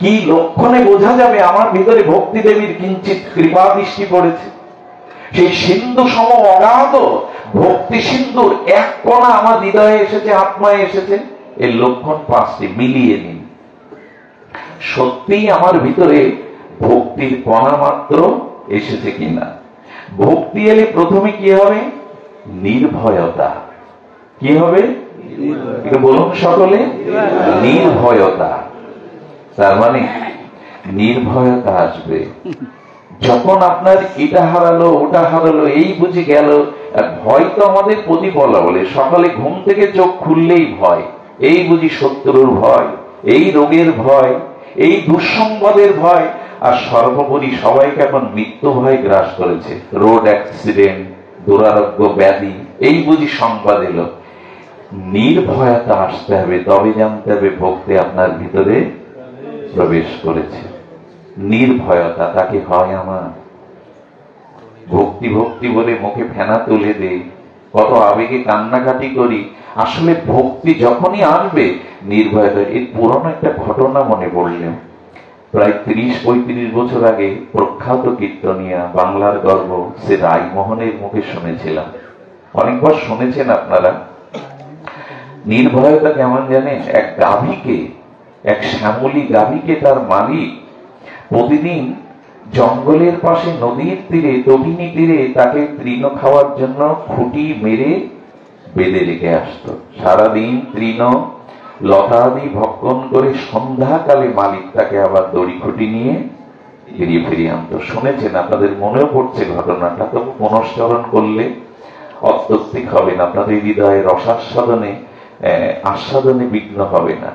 কি লক্ষণে বোঝা যাবে আমার ভিতরে ভক্তি দেবীর কিঞ্চিত কৃপা দৃষ্টি পড়েছে? সেই সিন্ধু সম অগাধ ভক্তি সিন্ধুর এক কণা আমার হৃদয়ে এসেছে, আত্মায় এসেছে। এর লক্ষণ 5টি, মিলিয়ে নিন। সত্যিই আমার ভিতরে ভক্তির কণা মাত্র এসেছে কিনা। ভক্তি এলে প্রথমে কি হবে? নির্ভয়তা। কি হবে? এটা বলুন সকলে, নির্ভয়তা। তার মানে নির্ভয়তা আসবে যখন আপনার এটা হারালো, ওটা হারালো, এই বুঝে গেল। ভয় তো আমাদের প্রতিফলা বলে, সকালে ঘুম থেকে চোখ খুললেই ভয়। এই বুঝি শত্রুর ভয়, এই রোগের ভয়, এই দুঃসংবাদের ভয়, আর সর্বোপরি সবাইকে এখন মৃত্যু ভয় গ্রাস করেছে। রোড অ্যাক্সিডেন্ট, দুরারোগ্য ব্যাধি, এই বুঝি সংবাদ এলো। নির্ভয়তা আসতে হবে, তবে জানতে হবে ভক্তি আপনার ভিতরে প্রবেশ করেছে। নির্ভয়তা, তাকে হয় আমার। ভক্তি ভক্তি বলে মুখে ফেনা তুলে দেই, কত আবেগে কান্নাকাটি করি। আসলে ভক্তি যখনই আসবে, নির্ভয়তা। এর পুরনো একটা ঘটনা মনে পড়লেন। প্রায় 30-35 বছর আগে প্রখ্যাত কীর্তনিয়া, বাংলার গর্ব সে রায়মোহনের মুখে শুনেছিলাম। অনেকবার শুনেছেন আপনারা। নির্ভয়তা কেমন জানেন? এক গাভীকে, এক শ্যামলী গাভীকে তার মালিক প্রতিদিন জঙ্গলের পাশে নদীর তীরে, তটিনী তীরে তাকে তৃণ খাওয়ার জন্য খুঁটি মেরে বেঁধে রেখে আসতো। সারাদিন তৃণ লতাদি ভক্ষণ করে সন্ধ্যাকালে মালিক তাকে আবার দড়ি খুঁটি নিয়ে ফিরিয়ে আনতো। শুনেছেন, আপনাদের মনেও পড়ছে ঘটনাটা, তো পুনশ্চরণ করলে অত্যৌক্তিক হবে না, আপনাদের হৃদয়ে রসাস্বাদনে আস্বাদনে বিঘ্ন হবে না।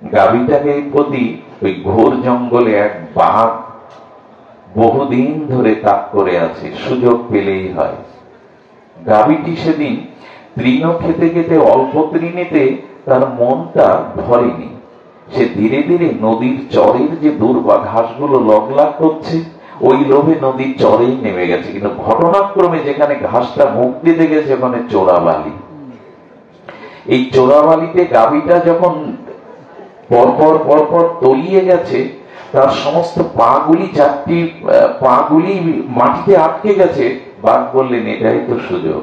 গাভীটাকে প্রতি ওই ঘোর জঙ্গলে এক বাঘ বহুদিন ধরে তাক করে আছে, সুযোগ পেলেই হয়। গাভীটি সেদিন তৃণ খেতে খেতে অল্প তৃণেতে তার মনটা ভরেনি। সে ধীরে ধীরে নদীর চরের যে দুর্বা ঘাসগুলো লগলাগ করছে, ওই লোভে নদীর চরেই নেমে গেছে। কিন্তু ঘটনাক্রমে যেখানে ঘাসটা মুখ দিতে গেছে ওখানে চোরাবালি। এই চোরাবালিতে গাভীটা যখন পরপর পরপর তলিয়ে গেছে, তার সমস্ত পাগুলি, চারটি পাগুলি মাটিতে আটকে গেছে। বাঘ বললেন, এটাই তো সুযোগ।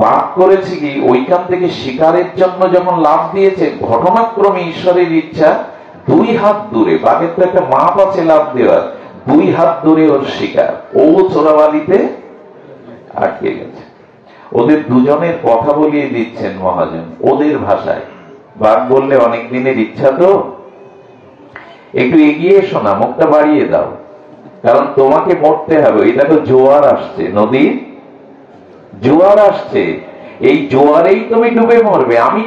বাঘ করেছে কি, ওইখান থেকে শিকারের জন্য যখন লাফ দিয়েছে, ঘটনাক্রমে ঈশ্বরের ইচ্ছা 2 হাত দূরে, বাঘের তো একটা মাপ আছে লাফ দেওয়ার, 2 হাত দূরে ওর শিকার, ও চোরাবালিতে আটকে গেছে। ওদের দুজনের কথা বলিয়ে দিচ্ছেন মহাজন ওদের ভাষায়। বাঘ বললে, অনেক দিনের ইচ্ছা তো, একটু এগিয়ে এসো না, মুখটা বাড়িয়ে দাও, কারণ তোমাকে মরতে হবে। এটা তো জোয়ার আসছে, নদীর জোয়ার আসছে, এই জোয়ারেই তুমি ডুবে মরবে। আমি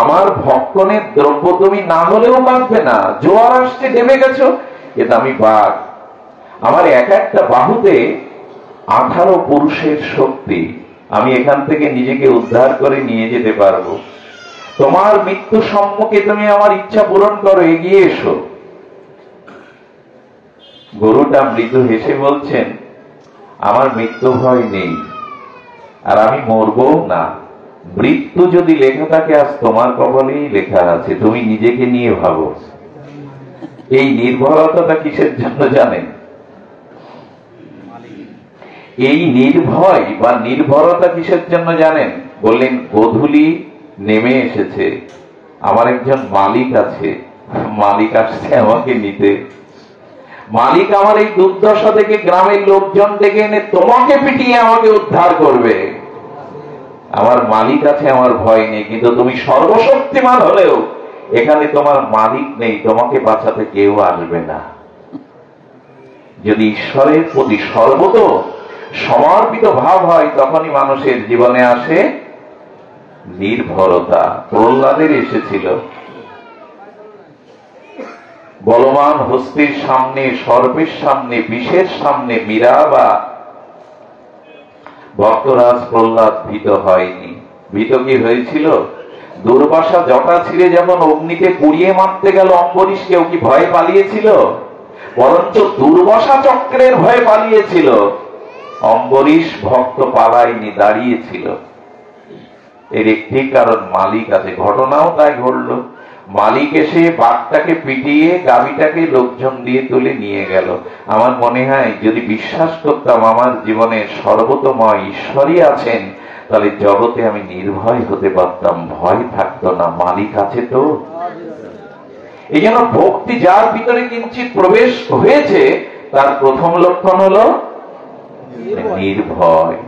আমার ভক্ষণের দ্রব্য তুমি না হলেও বাঁচবে না। জোয়ার আসছে, ডেবে গেছো। এটা আমি বাঘ, আমার এক একটা বাহুতে 18 পুরুষের শক্তি, আমি এখান থেকে নিজেকে উদ্ধার করে নিয়ে যেতে পারবো। তোমার মৃত্যু সম্মুখে তুমি আমার ইচ্ছা পূরণ করো, এগিয়ে এসো। গরুটা মৃদু হেসে বলছেন, আমার মৃত্যু ভয় নেই, আর আমি মরবো না। মৃত্যু যদি লেখা থাকে, আজ তোমার কপালেই লেখা আছে, তুমি নিজেকে নিয়ে ভাবো। এই নির্ভরতাটা কিসের জন্য জানেন? এই নির্ভয় বা নির্ভরতা কিসের জন্য জানেন? বললেন, গোধূলি নেমে এসেছে, আমার একজন মালিক আছে, মালিক আসছে আমাকে নিতে। মালিক আমার এই দুর্দশা থেকে গ্রামের লোকজন ডেকে এনে তোমাকে পিটিয়ে আমাকে উদ্ধার করবে। আমার মালিক আছে, আমার ভয় নেই। কিন্তু তুমি সর্বশক্তিমান হলেও এখানে তোমার মালিক নেই, তোমাকে বাঁচাতে কেউ আসবে না। যদি ঈশ্বরের প্রতি সর্বত সমর্পিত ভাব হয়, তখনই মানুষের জীবনে আসে নির্ভরতা। প্রহ্লাদের এসেছিল। বলবান হস্তির সামনে, সর্পের সামনে, বিষের সামনে মীরাবা, ভক্তরাজ প্রহ্লাদ ভীত হয়নি। ভীত কি হয়েছিল? দুর্বাসা জটা ছিঁড়ে যখন অগ্নিতে পুড়িয়ে মারতে গেল অম্বরীশ, কেউ কি ভয়ে পালিয়েছিল? বরঞ্চ দুর্বাসা চক্রের ভয়ে পালিয়েছিল। অম্বরীশ ভক্ত পালায়নি, দাঁড়িয়েছিল। এর একটি কারণ, মালিক আছে। ঘটনাও তাই ঘটল। মালিক এসে বাঘটাকে পিটিয়ে গাভীটাকে লোকজন দিয়ে তুলে নিয়ে গেল। আমার মনে হয় যদি বিশ্বাস করতাম আমার জীবনে সর্বতময় ঈশ্বরই আছেন, তাহলে জগতে আমি নির্ভয় হতে পারতাম, ভয় থাকতো না, মালিক আছে তো। এই জন্য ভক্তি যার ভিতরে কিঞ্চিত প্রবেশ হয়েছে, তার প্রথম লক্ষণ হলো নির্ভয়।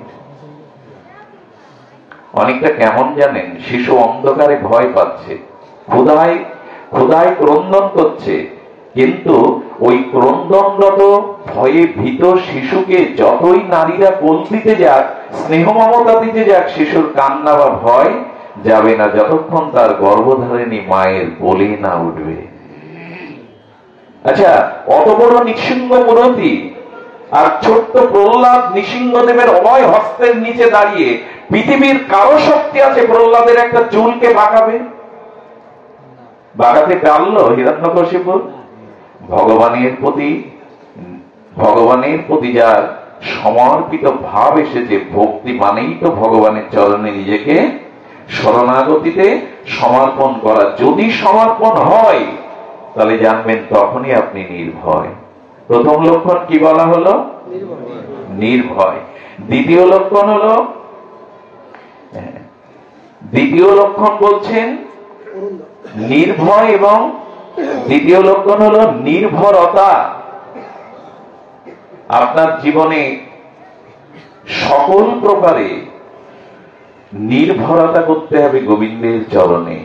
অনেকটা কেমন জানেন? শিশু অন্ধকারে ভয় পাচ্ছে, ক্ষুধায় ক্রন্দন করছে, কিন্তু ওই ক্রন্দনরত ভয়ে ভীত শিশুকে যতই নারীরা কোল দিতে যাক, স্নেহ মমতা দিতে যাক, শিশুর কান্না বা ভয় যাবে না যতক্ষণ তার গর্ভধারিণী মায়ের কোলে না উঠবে। আচ্ছা, অত বড় নৃসিংহ মূরতি আর ছোট্ট প্রহ্লাদ নৃসিংহদেবের অভয় হস্তের নিচে দাঁড়িয়ে, পৃথিবীর কারো শক্তি আছে প্রহ্লাদের একটা চুলকে বাগাতে পারলো হিরণ্যকশিপু? ভগবানের প্রতি যার সমর্পিত ভাব এসেছে, ভক্তি মানেই তো ভগবানের চরণে নিজেকে শরণাগতিতে সমর্পণ করা। যদি সমর্পণ হয়, তাহলে জানবেন তখনই আপনি নির্ভয়। প্রথম লক্ষণ কি বলা হলো? নির্ভয়। দ্বিতীয় লক্ষণ বলছেন নির্ভয়, এবং দ্বিতীয় লক্ষণ হলো নির্ভরতা। আপনার জীবনে সকল প্রকারে নির্ভরতা করতে হবে গোবিন্দের চরণে।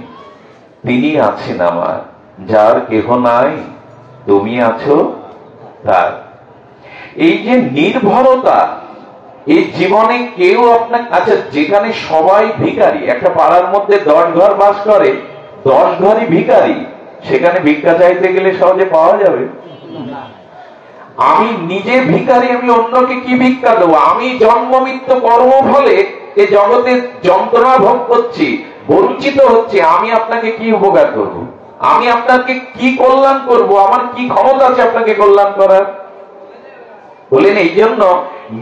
তিনি আছেন আমার, যার কেহ নাই, তুমি আছো তার। এই যে নির্ভরতা, এই জীবনে কেউ আপনার, আচ্ছা যেখানে সবাই ভিখারি, একটা পাড়ার মধ্যে 10 ঘর বাস করে, 10 ঘরই ভিখারি, সেখানে ভিক্ষা চাইতে গেলে সহজে পাওয়া যাবে? আমি নিজে ভিখারি, আমি অন্যকে কি ভিক্ষা দেবো? আমি জন্মমৃত্য কর্ম ফলে এ জগতের যন্ত্রণা ভোগ করছি, বঞ্চিত হচ্ছে। আমি আপনাকে কি উপকার করব? আমি আপনাকে কি কল্যাণ করব? আমার কি ক্ষমতা আছে আপনাকে কল্যাণ করার? বলেন এই জন্য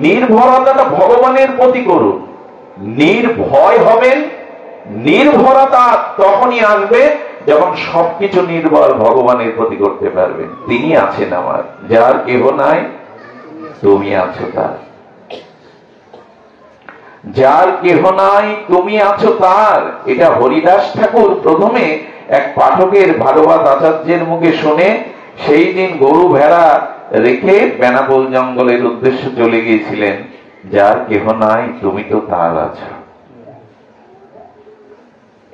নির্ভরতাটা ভগবানের প্রতি করুন। নির্ভয় হবেন, নির্ভরতা তখনই আসবে যখন সবকিছু নির্ভর ভগবানের প্রতি করতে পারবেন। তিনি আছেন আমার, যার কেহ নাই তুমি আছো তার, যার কেহ নাই তুমি আছো তার। এটা হরিদাস ঠাকুর প্রথমে এক পাঠকের ভাগবত আচার্যের মুখে শুনে সেই দিন গরু ভেড়া রেখে বেনাপোল জঙ্গলের উদ্দেশ্যে চলে গিয়েছিলেন। যার কেহ নাই তুমি তো তার আছো।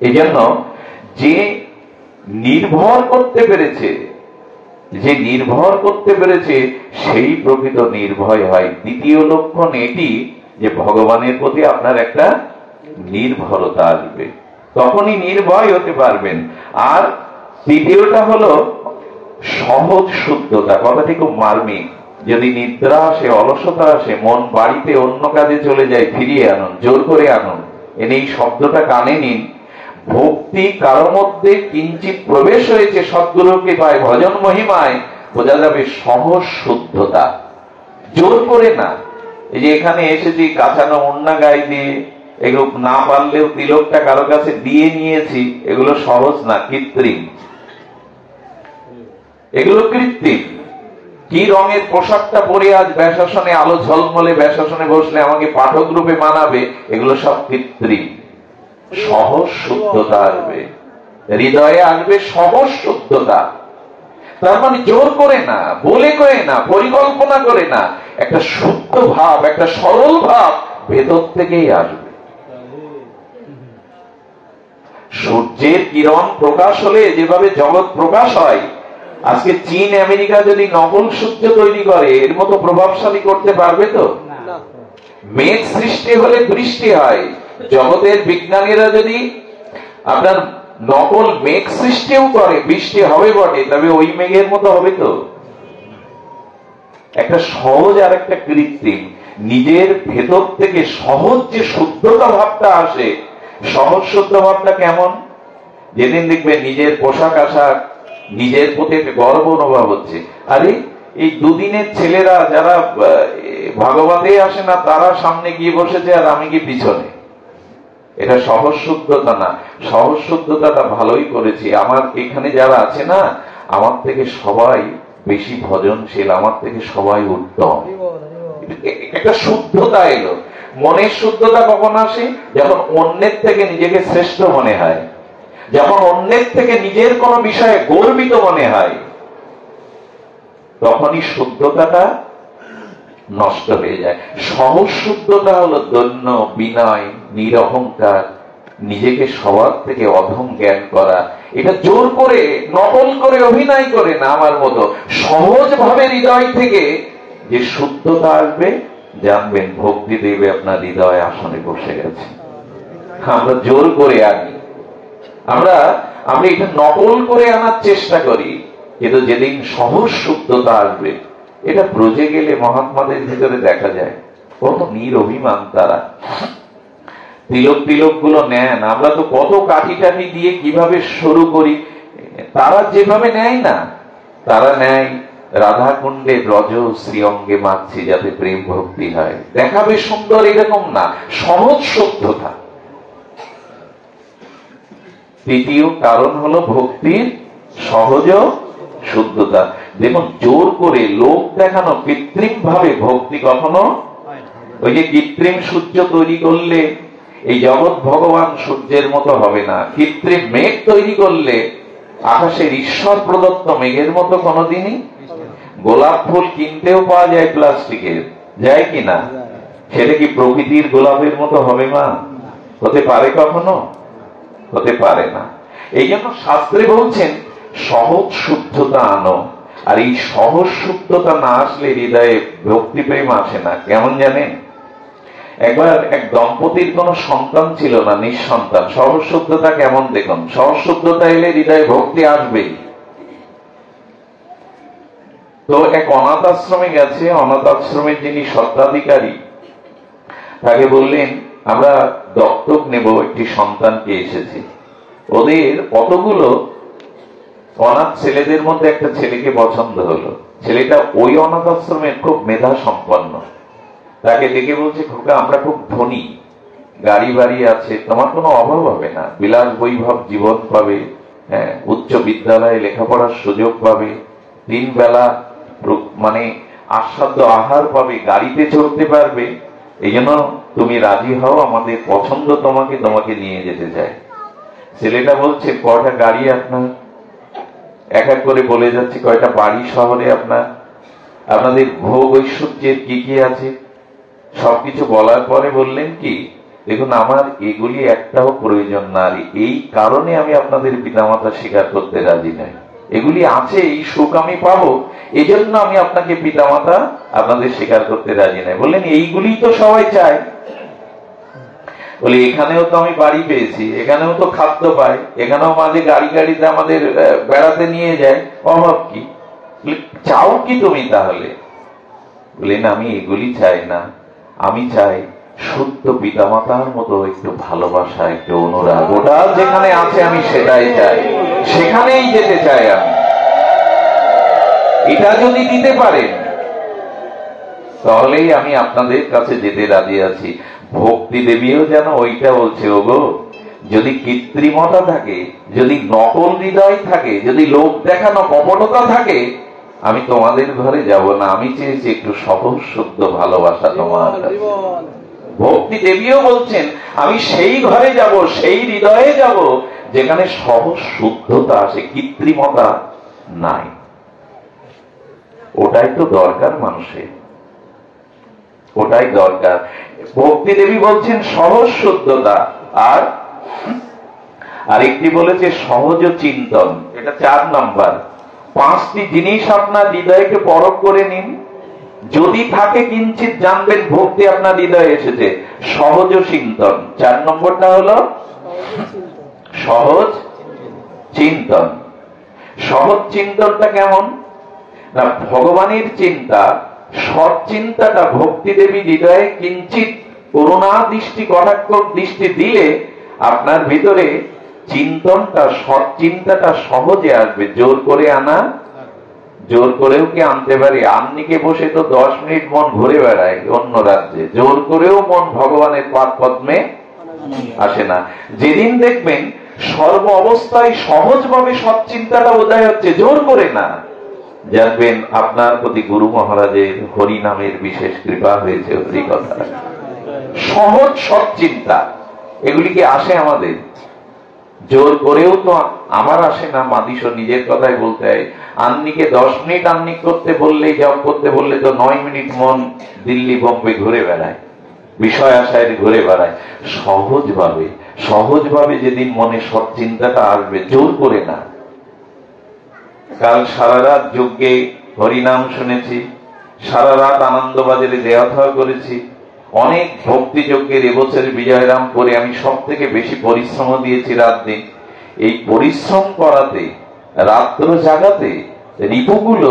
এই জন্য যে নির্ভর করতে পেরেছে, যে নির্ভর করতে পেরেছে সেই প্রকৃত নির্ভয় হয়। দ্বিতীয় লক্ষণ এটি যে ভগবানের প্রতি আপনার একটা নির্ভরতা আসবে, তখনই নির্ভয় হতে পারবেন। আর তৃতীয়টা হলো সহজ শুদ্ধতা। কথাটি খুব মার্মিক। যদি নিদ্রা আসে, অলসতা আসে, মন বাড়িতে অন্য কাজে চলে যায়, ফিরিয়ে আনুন, জোর করে আনুন, এনে এই শব্দটা কানে নিন। ভক্তি কারো মধ্যে কিঞ্চিত প্রবেশ হয়েছে সদ্গুরুকে পায় ভজন মহিমায়, বোঝা যাবে সহজ শুদ্ধতা, জোর করে না। এই যে এখানে এসেছি কাঁচানো ওড়না গায়ে দিয়ে, এগুলো না পারলেও তিলকটা কারো কাছে দিয়ে নিয়েছি, এগুলো সহজ না, কৃত্রিম। এগুলো কৃত্রিম। কি রঙের পোশাকটা পরে আজ ব্যাসাসনে, আলো ঝলমলে ব্যাসাসনে বসলে আমাকে পাঠক রূপে মানাবে, এগুলো সব কৃত্রিম। সহজ শুদ্ধতা আসবে, হৃদয়ে আসবে সহজ শুদ্ধতা। তার মানে জোর করে না, বলে করে না, পরিকল্পনা করে না, একটা শুদ্ধ ভাব, একটা সরল ভাব ভেতর থেকেই আসবে। সূর্যের কিরণ প্রকাশ হলে যেভাবে জগৎ প্রকাশ হয়, আজকে চীন আমেরিকা যদি নকল সূর্য তৈরি করে, এর মতো প্রভাবশালী করতে পারবে তো? মেঘ সৃষ্টি হলে বৃষ্টি হয়। জগতের বিজ্ঞানীরা যদি আপনার নকল মেঘ সৃষ্টিও করে, বৃষ্টি হবে বটে, তবে ওই মেঘের মতো হবে তো? একটা সহজ আর একটা কৃত্রিম। নিজের ভেতর থেকে সহজ যে শুদ্ধতা ভাবটা আসে, সহজ শুদ্ধ ভাবটা কেমন? যেদিন দেখবে নিজের পোশাক আশাক, নিজের প্রতি একটা গর্ব অনুভব হচ্ছে। আরে এই দুদিনের ছেলেরা যারা ভাগবতে আসে না, তারা সামনে গিয়ে বসেছে আর আমি কি পিছনে। এটা সহজ শুদ্ধতা না। সহজ শুদ্ধতাটা ভালোই করেছি। আমার এখানে যারা আছে না, আমার থেকে সবাই বেশি ভজনশীল, আমার থেকে সবাই উত্তম। একটা শুদ্ধতা এলো। মনের শুদ্ধতা কখন আসে? যখন অন্যের থেকে নিজেকে শ্রেষ্ঠ মনে হয়, যখন অন্যের থেকে নিজের কোন বিষয়ে গর্বিত মনে হয়, তখনই শুদ্ধতাটা নষ্ট হয়ে যায়। সহজ শুদ্ধতা হলো দৈন্য, বিনয়, নিরহংকার, নিজেকে সবার থেকে অধম জ্ঞান করা। এটা জোর করে, নকল করে, অভিনয় করে না, আমার মতো সহজ ভাবে হৃদয় থেকে যে শুদ্ধতা আসবে, জানবেন ভক্তি দেবে আপনার হৃদয় আসনে বসে গেছে। আমরা জোর করে আনি, আমরা এটা নকল করে আনার চেষ্টা করি, কিন্তু যেদিন সহজ শুদ্ধতা আসবে, এটা ব্রজে গেলে মহাত্মাদের ভিতরে দেখা যায় কত নিরভিমান তারা। তিলক তিলক গুলো নেন, আমরা তো কত কাঠি টাঠি দিয়ে কিভাবে শুরু করি, তারা যেভাবে নেয় না, তারা নেয় রাধা কুণ্ডে ব্রজ শ্রীঅঙ্গে মাছি যাতে প্রেম ভক্তি হয়, দেখাবে সুন্দর, এরকম না, সহজ শুদ্ধতা। তৃতীয় কারণ হলো ভক্তির সহজ শুদ্ধতা। দেখুন, জোর করে লোক দেখানো, কৃত্রিম ভাবে ভক্তি কখনো, ওই যে কৃত্রিম সূর্য তৈরি করলে এই জগৎ ভগবান সূর্যের মতো হবে না। কৃত্রিম মেঘ তৈরি করলে আকাশের ঈশ্বর প্রদত্ত মেঘের মতো কোনোদিনই। গোলাপ ফুল কিনতেও পাওয়া যায় প্লাস্টিকের, যায় কিনা? সেটা কি প্রকৃতির গোলাপের মতো হবে? মা হতে পারে কখনো? হতে পারে না। এই জন্য শাস্ত্রে বলছেন সহজ শুদ্ধতা আনো। আর এই সহজ শুদ্ধতা না আসলে হৃদয়ে ভক্তি প্রেম আসে না। কেমন জানেন? একবার এক দম্পতির কোন সন্তান ছিল না, নিঃসন্তান। সহজশুদ্ধতা কেমন দেখুন, সহজশুদ্ধতা এলে হৃদয়ে ভক্তি আসবেই। তো এক অনাথ আশ্রমে গেছে, অনাথ আশ্রমের যিনি স্বত্বাধিকারী তাকে বললেন আমরা দত্তক নেব একটি সন্তানকে, এসেছি। ওদের কতগুলো অনাথ ছেলেদের মধ্যে একটা ছেলেকে পছন্দ হলো। ছেলেটা ওই অনাথ আশ্রমের খুব মেধা সম্পন্ন। তাকে দেখে বলছে, খোকা আমরা খুব ধনী, গাড়ি বাড়ি আছে, তোমার কোনো অভাব হবে না, বিলাস বৈভব জীবন পাবে, হ্যাঁ, উচ্চ বিদ্যালয়ে লেখাপড়ার সুযোগ পাবে, 3 বেলা মানে আস্বাদ্য আহার পাবে, গাড়িতে চড়তে পারবে। এই জন্য তুমি রাজি হও, আমাদের পছন্দ তোমাকে, তোমাকে নিয়ে যেতে চাই। ছেলেটা বলছে, কয়টা গাড়ি আপনার? এক এক করে বলে যাচ্ছে কয়টা বাড়ি শহরে আপনার, আপনাদের ভোগ ঐশ্বর্যের কি কি আছে, সবকিছু বলার পরে বললেন কি, দেখুন আমার এগুলি একটাও প্রয়োজন না, এই কারণে আমি আপনাদের পিতামাতা স্বীকার করতে রাজি নাই। এগুলি আছে, এই সুখ আমি পাবো, এই জন্য আমি আপনাকে পিতামাতা আপনাদের স্বীকার করতে রাজি নাই। বললেন এইগুলি তো সবাই চায়। বলে এখানেও তো আমি বাড়ি পেয়েছি, এখানেও তো খাদ্য পাই, এখানেও মাঝে গাড়িতে আমাদের বেড়াতে নিয়ে যায়, অভাব কি? চাও কি তুমি তাহলে? বললেন আমি এগুলি চাই না, আমি চাই শুদ্ধ পিতামাতার মতো একটু ভালোবাসা, একটু অনুরাগ, ওটা যেখানে আছে আমি সেটাই চাই, সেখানেই যেতে চাই আমি। এটা যদি দিতে পারেন তাহলেই আমি আপনাদের কাছে যেতে রাজি আছি। ভক্তি দেবীও যেন ওইটা বলছে, ওগো যদি কৃত্রিমতা থাকে, যদি নকল হৃদয় থাকে, যদি লোক দেখানো কপটতা থাকে, আমি তোমাদের ঘরে যাব না, আমি চেয়েছি একটু সহজ শুদ্ধ ভালোবাসা তোমার। ভক্তি দেবীও বলছেন আমি সেই ঘরে যাব, সেই হৃদয়ে যাব যেখানে সহজ শুদ্ধতা আছে, কৃত্রিমতা নাই। ওটাই তো দরকার মানুষের, ওটাই দরকার। ভক্তি দেবী বলছেন সহজ শুদ্ধতা, আর আরেকটি বলেছে সহজ চিন্তন, এটা 4 নাম্বার। 5টি জিনিস আপনার হৃদয়কে পরখ করে নিন, যদি থাকে কিঞ্চিত জানবেন ভক্তি আপনার হৃদয়ে এসেছে। সহজ চিন্তন, 4 নম্বরটা হলো সহজ চিন্তন। সহজ চিন্তনটা কেমন না, ভগবানের চিন্তা, সৎ চিন্তাটা ভক্তি দেবী হৃদয়ে কিঞ্চিত করুণা দৃষ্টি, কটাক্ষ দৃষ্টি দিলে আপনার ভিতরে চিন্তনটা, সৎ চিন্তাটা সহজে আসবে। জোর করে আনা, জোর করেও কি আনতে পারি? আন্নিকে বসে তো 10 মিনিট মন ঘুরে বেড়ায় অন্য রাজ্যে, জোর করেও মন ভগবানের পাদ পদ্মে আসে না। যেদিন দেখবেন সর্ব অবস্থায় সহজভাবে সৎ চিন্তাটা উদয় হচ্ছে, জোর করে না, জানবেন আপনার প্রতি গুরু মহারাজের হরি নামের বিশেষ কৃপা হয়েছে। হরি কথা, সহজ সৎ চিন্তা, এগুলি কি আসে আমাদের? জোর করেও তো আমার আসে না। মাদিস নিজের কথাই বলতে হয়, আন্নিকে 10 মিনিট আন্নিক করতে বললেই, জপ করতে বললে তো 9 মিনিট মন দিল্লি বোম্বে ঘুরে বেড়ায়, বিষয় আশায় ঘুরে বেড়ায়। সহজভাবে, সহজভাবে যেদিন মনে সৎ চিন্তাটা আসবে, জোর করে না। কাল সারা রাত যজ্ঞে হরিনাম শুনেছি, সারা রাত আনন্দবাজারে দেওয়া করেছি, অনেক ভক্তি যজ্ঞের এবছরের বিজয়রাম করে আমি সব থেকে বেশি পরিশ্রম দিয়েছি রাত দিন। এই পরিশ্রম করাতে, রাত্র জাগাতে রিপুগুলো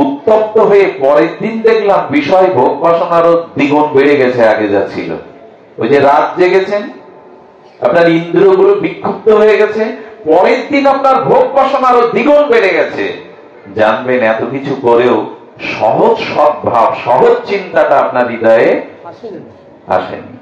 উত্তপ্ত হয়ে পরের দিন দেখলাম বিষয় ভোগ বাসনারও দ্বিগুণ বেড়ে গেছে আগে যা ছিল। ওই যে রাত জেগেছেন, আপনার ইন্দ্রিয়গুলো বিক্ষুব্ধ হয়ে গেছে, পরের দিন আপনার ভোগ বাসনারও দ্বিগুণ বেড়ে গেছে। জানবেন এত কিছু করেও সহজ সদ্ভাব, সহজ চিন্তাটা আপনার হৃদয়ে আসেনি।